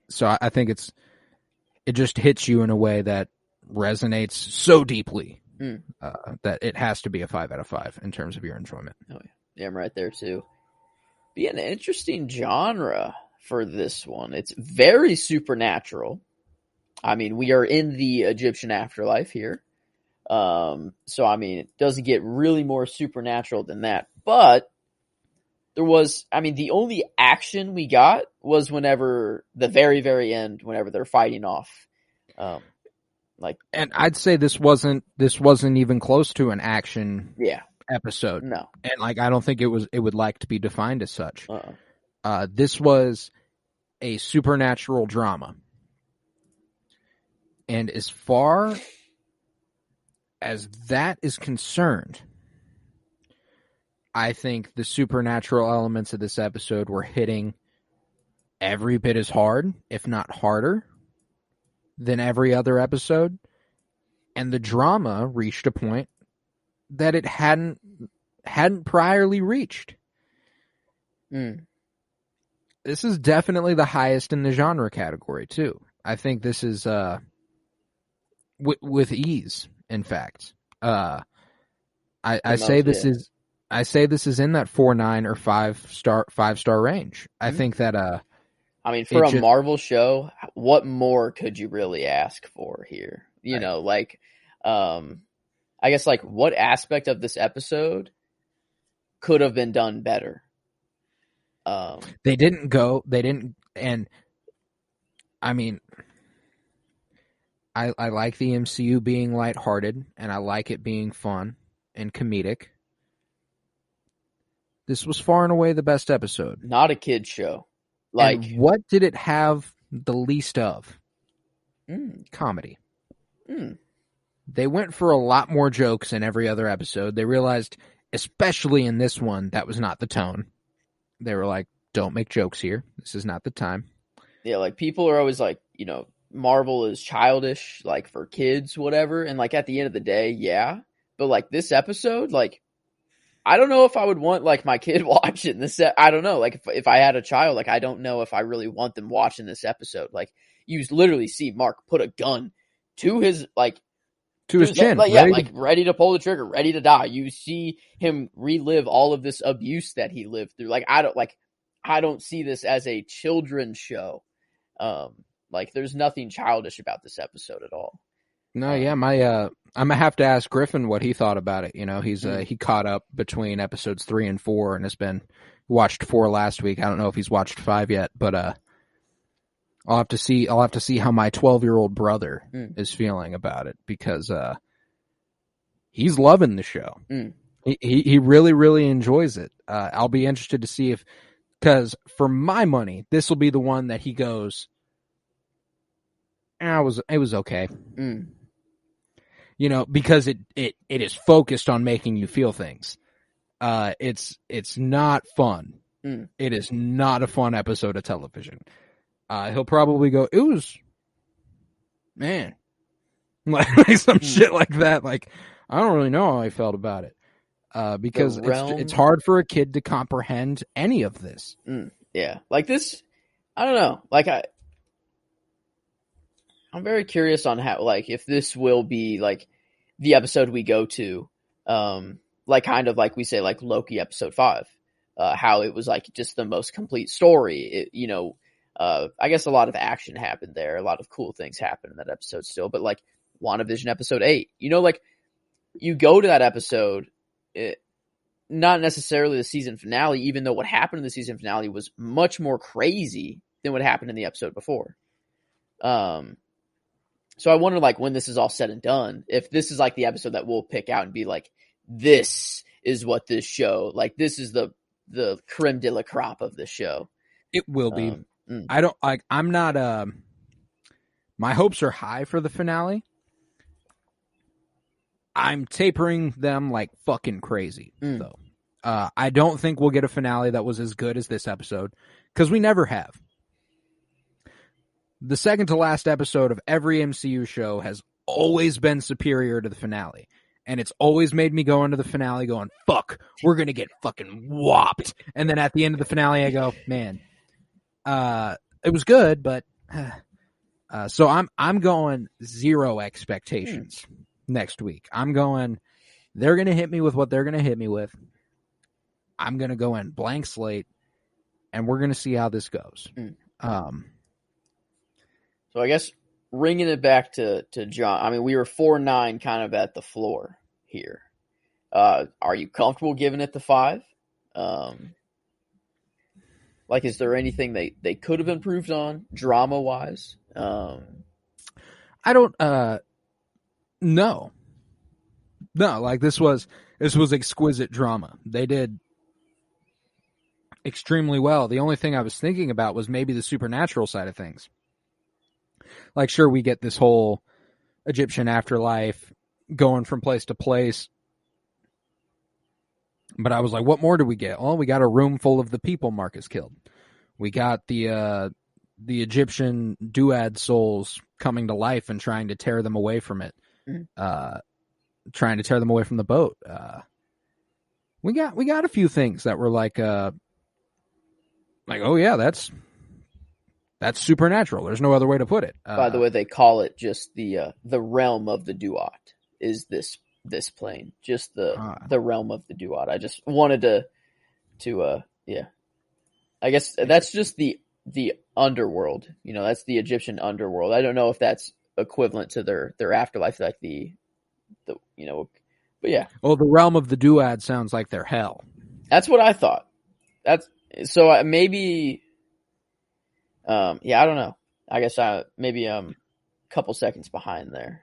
So I think it just hits you in a way that resonates so deeply that it has to be a 5 out of 5 in terms of your enjoyment. Oh yeah, I'm right there too. be an interesting genre for this one. It's very supernatural. I mean, we are in the Egyptian afterlife here. So, I mean, it doesn't get really more supernatural than that. But there was, I mean, the only action we got was whenever the very, very end, whenever they're fighting off. And I'd say this wasn't even close to an action episode. No. And like, I don't think it would like to be defined as such. This was a supernatural drama. And as far as that is concerned, I think the supernatural elements of this episode were hitting every bit as hard, if not harder, than every other episode. And the drama reached a point that it hadn't priorly reached. This is definitely the highest in the genre category, too. I think this is with ease, in fact. I say this is in that 4.9 or 5-star range. I think that I mean, for a Marvel show, what more could you really ask for here? You know, like, I guess, like, what aspect of this episode could have been done better? They didn't, and I mean, I like the MCU being lighthearted, and I like it being fun and comedic. This was far and away the best episode. Not a kid's show. Like, and what did it have the least of? Comedy. They went for a lot more jokes in every other episode. They realized, especially in this one, that was not the tone. They were like, don't make jokes here. This is not the time. Yeah, like, people are always like, you know, Marvel is childish, like, for kids, whatever. And, like, at the end of the day, yeah. But, like, this episode, like, I don't know if I would want, like, my kid watching this. I don't know. Like, if I had a child, like, I don't know if I really want them watching this episode. Like, you literally see Mark put a gun to his, like, to his chin. Like, yeah, like, ready to pull the trigger, ready to die. You see him relive all of this abuse that he lived through. Like, I don't see this as a children's show. Like, there's nothing childish about this episode at all. No, yeah, I'm gonna have to ask Griffin what he thought about it. You know, he's he caught up between episodes 3 and 4 and has been watched 4 last week. I don't know if he's watched 5 yet, but I'll have to see how my 12-year-old brother is feeling about it, because he's loving the show. He really, really enjoys it. I'll be interested to see because for my money, this will be the one that he goes, it was okay. You know, because it is focused on making you feel things. It's not fun. It is not a fun episode of television. He'll probably go, it was, man, like some shit like that. Like, I don't really know how I felt about it. Because it's hard for a kid to comprehend any of this. Yeah. Like this, I don't know. Like, I'm very curious on how, like, if this will be, like, the episode we go to, like, kind of like we say, like, Loki episode 5, how it was, like, just the most complete story. It, you know, I guess a lot of action happened there. A lot of cool things happened in that episode still. But, like, WandaVision episode 8, you know, like, you go to that episode, not necessarily the season finale, even though what happened in the season finale was much more crazy than what happened in the episode before. So I wonder, like, when this is all said and done, if this is, like, the episode that we'll pick out and be like, this is what this show, like, this is the creme de la crop of the show. It will be. I'm not, my hopes are high for the finale. I'm tapering them like fucking crazy, though. I don't think we'll get a finale that was as good as this episode, because we never have. The second to last episode of every MCU show has always been superior to the finale. And it's always made me go into the finale going, fuck, we're going to get fucking whopped. And then at the end of the finale, I go, man, it was good, but, so I'm going 0 expectations next week. I'm going, they're going to hit me with what they're going to hit me with. I'm going to go in blank slate. and we're going to see how this goes. So I guess ringing it back to John, I mean, we were 4-9 kind of at the floor here. Are you comfortable giving it the 5? Like, is there anything they could have improved on drama-wise? I don't, no, like this was exquisite drama. They did extremely well. The only thing I was thinking about was maybe the supernatural side of things. Like, sure, we get this whole Egyptian afterlife going from place to place. But I was like, what more do we get? Well, we got a room full of the people Marcus killed. We got the Egyptian duad souls coming to life and trying to tear them away from it. Trying to tear them away from the boat. We got a few things that were like, oh yeah, that's supernatural. There's no other way to put it. By the way, they call it just the realm of the duat is this plane, just the realm of the duat. I just wanted to yeah. I guess that's just the underworld. You know, that's the Egyptian underworld. I don't know if that's equivalent to their afterlife, like the you know, but yeah. Well, the realm of the duad sounds like their hell. That's what I thought. That's so maybe. Yeah, I don't know. I guess maybe couple seconds behind there.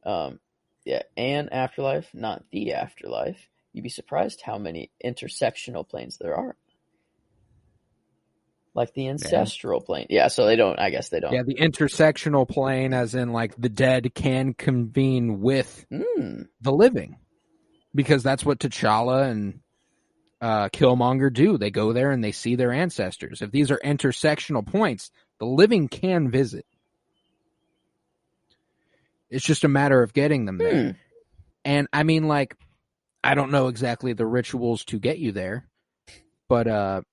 Yeah, an afterlife, not the afterlife. You'd be surprised how many intersectional planes there are. Like the ancestral plane. Yeah, so I guess they don't. Yeah, the intersectional plane, as in like the dead can convene with the living. Because that's what T'Challa and Killmonger do. They go there and they see their ancestors. If these are intersectional points, the living can visit. It's just a matter of getting them there. And I mean, like, I don't know exactly the rituals to get you there, but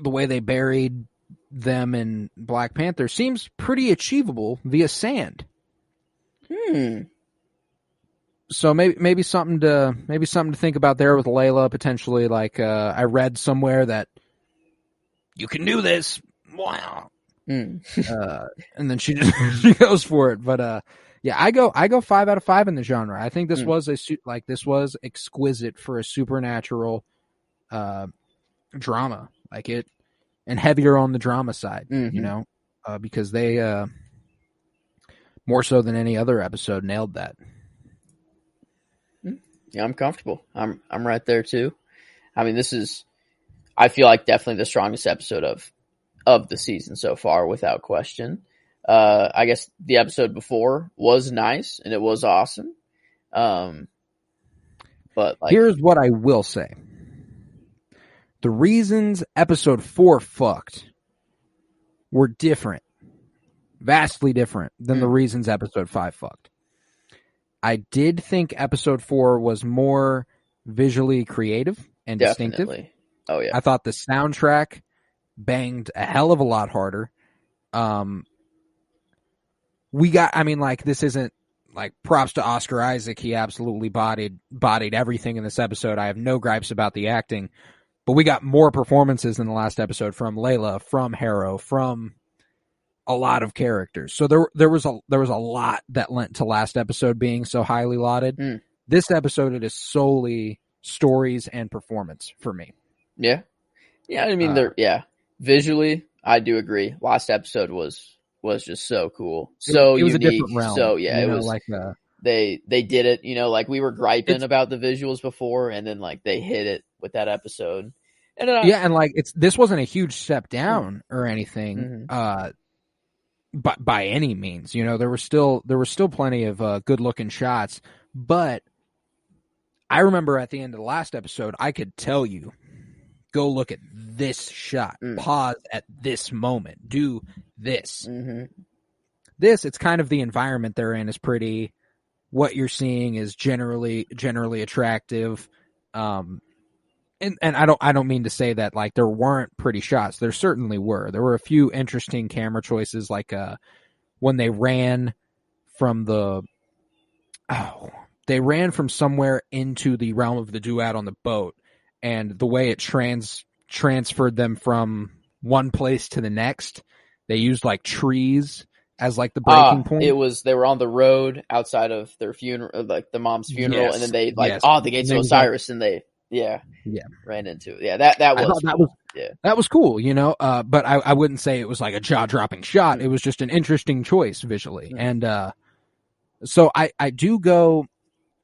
the way they buried them in Black Panther seems pretty achievable via sand. So maybe something to think about there with Layla potentially. Like I read somewhere that you can do this. Wow. And then she goes for it. But yeah, I go 5 out of 5 in the genre. I think this was this was exquisite for a supernatural drama, like it, and heavier on the drama side. You know, because they more so than any other episode nailed that. Yeah, I'm comfortable. I'm right there too. I mean, I feel like definitely the strongest episode of the season so far, without question. I guess the episode before was nice and it was awesome. But like, here's what I will say. The reasons episode 4 fucked were different. Vastly different than the reasons episode 5 fucked. I did think episode 4 was more visually creative and distinctive. Oh yeah. I thought the soundtrack banged a hell of a lot harder. This isn't like props to Oscar Isaac. He absolutely bodied everything in this episode. I have no gripes about the acting, but we got more performances in the last episode from Layla, from Harrow, from a lot of characters. So there was a lot that lent to last episode being so highly lauded. This episode, it is solely stories and performance for me. Yeah. Yeah. I mean, visually, I do agree. Last episode was just so cool. So it was unique. A different realm. So yeah, it was like they did it, you know, like we were griping about the visuals before, and then like they hit it with that episode. And then and like this wasn't a huge step down or anything. But by any means, you know, there were still plenty of good looking shots, but I remember at the end of the last episode, I could tell you, go look at this shot, pause at this moment, do this. It's kind of the environment they're in is pretty, what you're seeing is generally attractive. And I don't mean to say that like there weren't pretty shots. There certainly were. There were a few interesting camera choices, like when they ran from somewhere into the realm of the duat on the boat, and the way it transferred them from one place to the next. They used like trees as like the breaking point. They were on the road outside of their funeral, like the mom's funeral, and then they the gates of Osiris, and they ran into it. Yeah, that was cool, you know. But I wouldn't say it was like a jaw dropping shot. It was just an interesting choice visually, and so I do go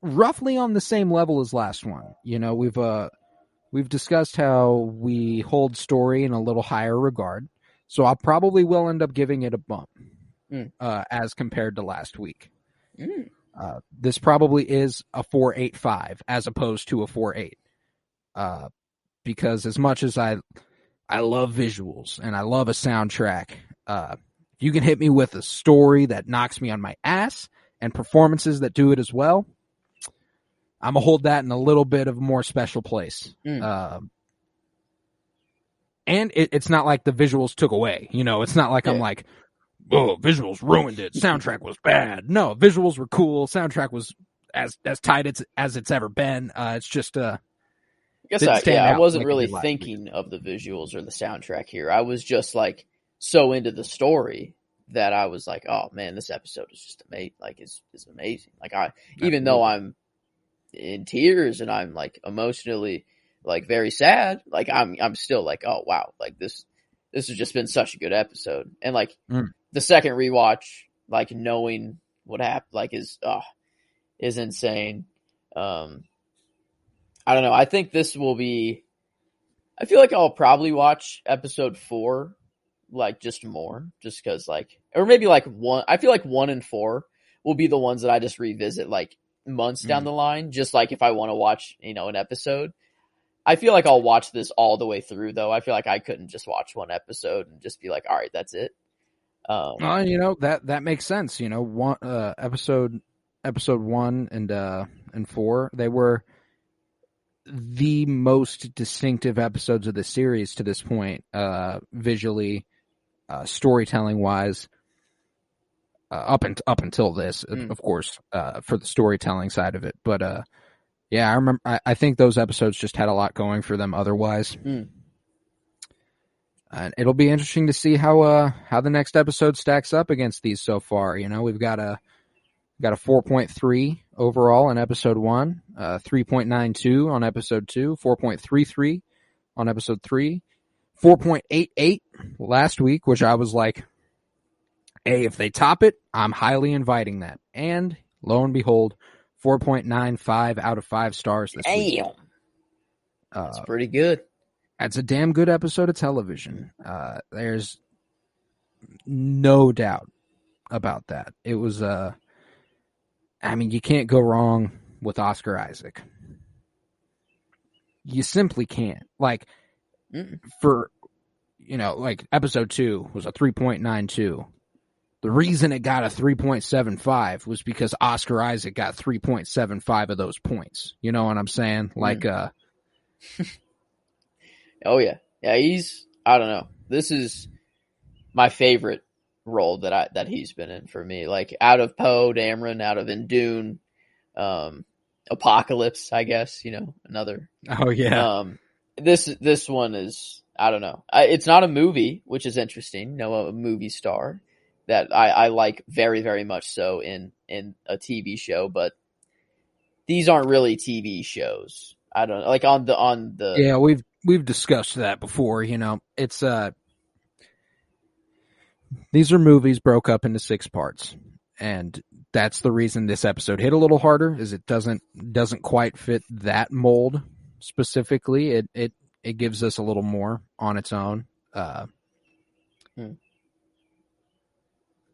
roughly on the same level as last one. You know, we've discussed how we hold story in a little higher regard, so I probably will end up giving it a bump as compared to last week. This probably is a 4.85 as opposed to a 4.8, because as much as I love visuals and I love a soundtrack, you can hit me with a story that knocks me on my ass and performances that do it as well, I'm going to hold that in a little bit of a more special place. And it's not like the visuals took away. You know, it's not like I'm like, oh, visuals ruined it. Soundtrack was bad. No, visuals were cool. Soundtrack was as tight as it's ever been. It's just I wasn't really thinking of the visuals or the soundtrack here. I was just like so into the story that I was like, oh man, this episode is just amazing. Like it's amazing. Like even though I'm in tears and I'm like emotionally like very sad, like I'm still like, oh wow, like this has just been such a good episode. And like the second rewatch, like knowing what happened, like is insane. I don't know. I think this will be, I feel like I'll probably watch episode 4, like just more, just cause like, or maybe like 1, I feel like 1 and 4 will be the ones that I just revisit like months down the line. Just like if I want to watch, you know, an episode, I feel like I'll watch this all the way through though. I feel like I couldn't just watch one episode and just be like, all right, that's it. You know, that makes sense. You know, one, episode 1 and 4, they were the most distinctive episodes of the series to this point, visually, storytelling wise, up until this, of course, for the storytelling side of it. But yeah, I remember. I think those episodes just had a lot going for them otherwise. And it'll be interesting to see how the next episode stacks up against these so far. You know, we've got a 4.3 overall in episode 1, 3.92 on episode 2, 4.33 on episode 3, 4.88 last week, which I was like, hey, if they top it, I'm highly inviting that. And lo and behold, 4.95 out of 5 stars this week. That's pretty good. It's a damn good episode of television. There's no doubt about that. It was I mean, you can't go wrong with Oscar Isaac. You simply can't. Like, for, you know, like episode 2 was a 3.92. The reason it got a 3.75 was because Oscar Isaac got 3.75 of those points. You know what I'm saying? Like, oh yeah. Yeah, I don't know. This is my favorite role that he's been in for me. Like out of Poe Dameron, out of Indune, Apocalypse, I guess, you know, another. Oh yeah. This one is, I don't know. It's not a movie, which is interesting. No, a movie star that I like very, very much so in a TV show, but these aren't really TV shows. I don't know. Like on the Yeah, we've discussed that before, you know. It's these are movies broke up into 6 parts, and that's the reason this episode hit a little harder, is it doesn't quite fit that mold specifically. It gives us a little more on its own.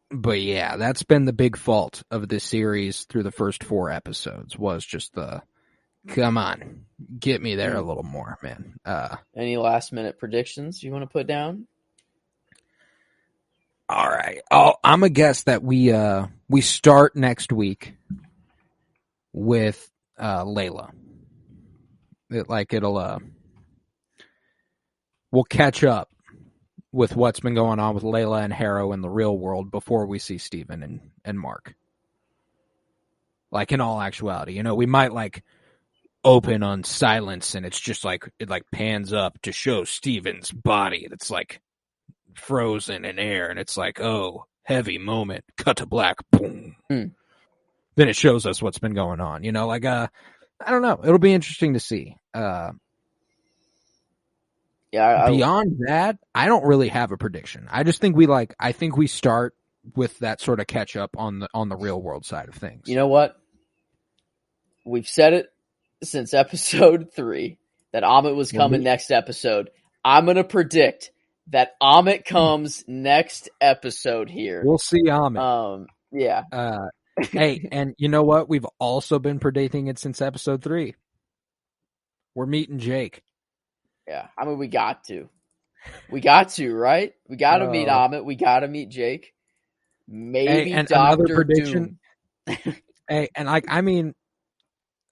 But yeah, that's been the big fault of this series through the first 4 episodes, was just come on, get me there a little more, man. Any last minute predictions you want to put down? All right. I'm a guess that we start next week with Layla. We'll catch up with what's been going on with Layla and Harrow in the real world before we see Steven and Mark. Like, in all actuality, you know, we might like open on silence, and it's just like it like pans up to show Steven's body that's like frozen in air, and it's like, oh, heavy moment, cut to black, boom. Then it shows us what's been going on, you know, like I don't know, it'll be interesting to see. Beyond that, I don't really have a prediction. I just think I think we start with that sort of catch up on the real world side of things. You know what? We've said it since episode 3 that Amit was coming next episode. I'm going to predict that Amit comes next episode here. We'll see Amit. Yeah. Hey, and you know what? We've also been predicting it since episode 3. We're meeting Jake. Yeah, I mean, we got to, right? We got to meet Amit. We got to meet Jake. Maybe and Dr. another prediction. Hey, and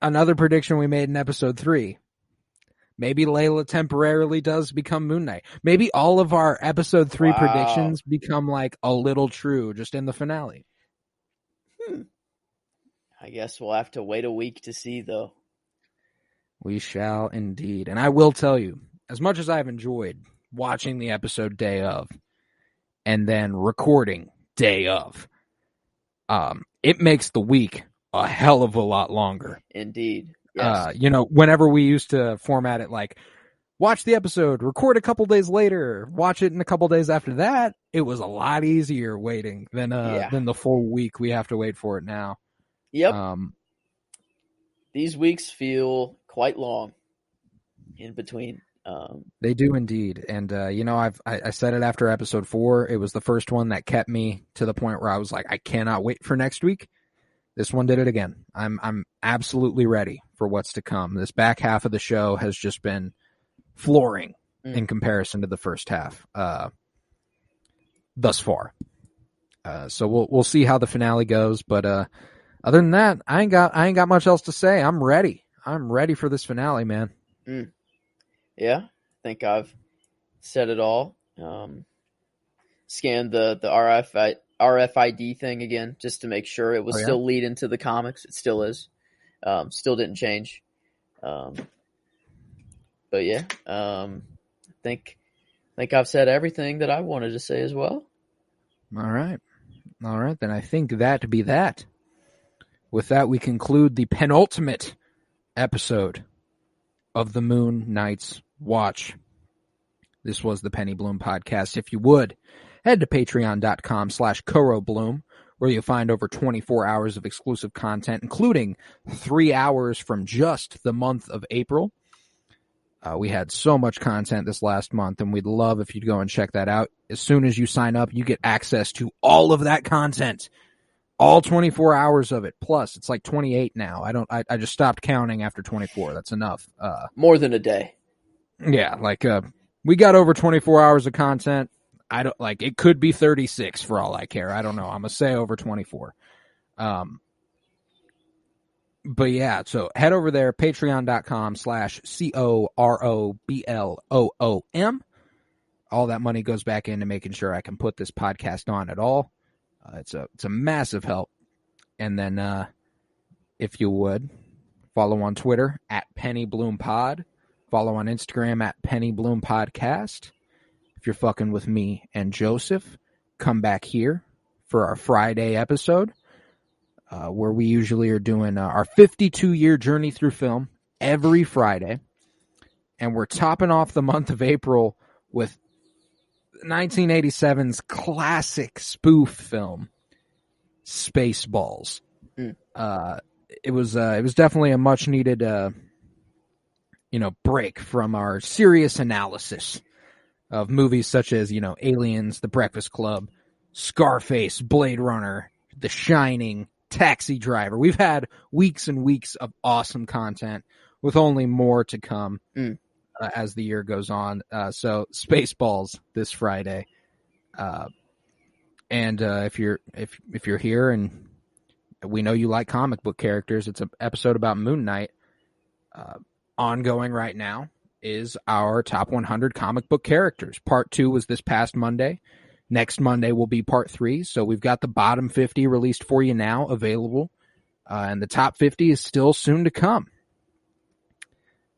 another prediction we made in episode 3. Maybe Layla temporarily does become Moon Knight. Maybe all of our episode 3 predictions become like a little true just in the finale. I guess we'll have to wait a week to see, though. We shall indeed. And I will tell you, as much as I've enjoyed watching the episode day of and then recording day of, it makes the week a hell of a lot longer. Indeed. Yes. You know, whenever we used to format it like, watch the episode, record a couple days later, watch it in a couple days after that, it was a lot easier waiting than the full week we have to wait for it now. Yep. These weeks feel quite long in between. They do indeed. And, you know, I said it after episode 4. It was the first one that kept me to the point where I was like, I cannot wait for next week. This one did it again. I'm absolutely ready for what's to come. This back half of the show has just been flooring in comparison to the first half thus far. So we'll see how the finale goes. But other than that, I ain't got much else to say. I'm ready. I'm ready for this finale, man. Yeah, I think I've said it all. Scanned the RFID thing again just to make sure it was still lead into the comics. It still is. Still didn't change. But yeah, I think I've said everything that I wanted to say as well. All right. Then I think that be that. With that, we conclude the penultimate episode of the Moon Knight's Watch. This was the Penny Bloom Podcast. If you would, head to patreon.com/CoroBloom, where you'll find over 24 hours of exclusive content, including 3 hours from just the month of April. We had so much content this last month, and we'd love if you'd go and check that out. As soon as you sign up, you get access to all of that content. All 24 hours of it. Plus, it's like 28 now. I just stopped counting after 24. That's enough. More than a day. Yeah, like we got over 24 hours of content. It could be 36 for all I care. I don't know. I'm gonna say over 24. But yeah, so head over there, patreon.com/COROBLOOM. All that money goes back into making sure I can put this podcast on at all. It's a massive help. And then if you would, follow on Twitter @PennyBloomPod. Follow on Instagram @PennyBloomPodcast. If you're fucking with me and Joseph, come back here for our Friday episode, where we usually are doing our 52-year journey through film every Friday. And we're topping off the month of April with 1987's classic spoof film, Spaceballs. It was definitely a much needed, break from our serious analysis of movies such as, Aliens, The Breakfast Club, Scarface, Blade Runner, The Shining, Taxi Driver. We've had weeks and weeks of awesome content with only more to come as the year goes on. So Spaceballs this Friday. And if you're here and we know you like comic book characters, it's an episode about Moon Knight. Ongoing right now is our top 100 comic book characters. Part 2 was this past Monday. Next Monday will be part 3. So we've got the bottom 50 released for you now, available. And the top 50 is still soon to come.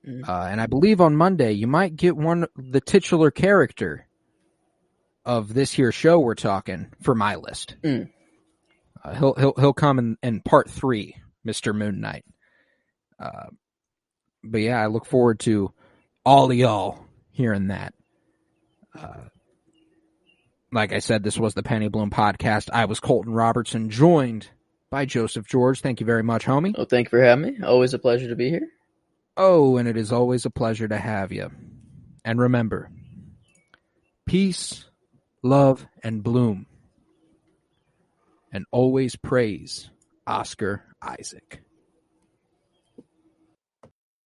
And I believe on Monday you might get the titular character of this here show we're talking for my list. He'll come in part 3, Mr. Moon Knight. But yeah, I look forward to all of y'all hearing that. Like I said, this was the Penny Bloom Podcast. I was Colton Robertson, joined by Joseph George. Thank you very much, homie. Oh, thank you for having me. Always a pleasure to be here. Oh, and it is always a pleasure to have you. And remember, peace, love, and bloom. And always praise Oscar Isaac.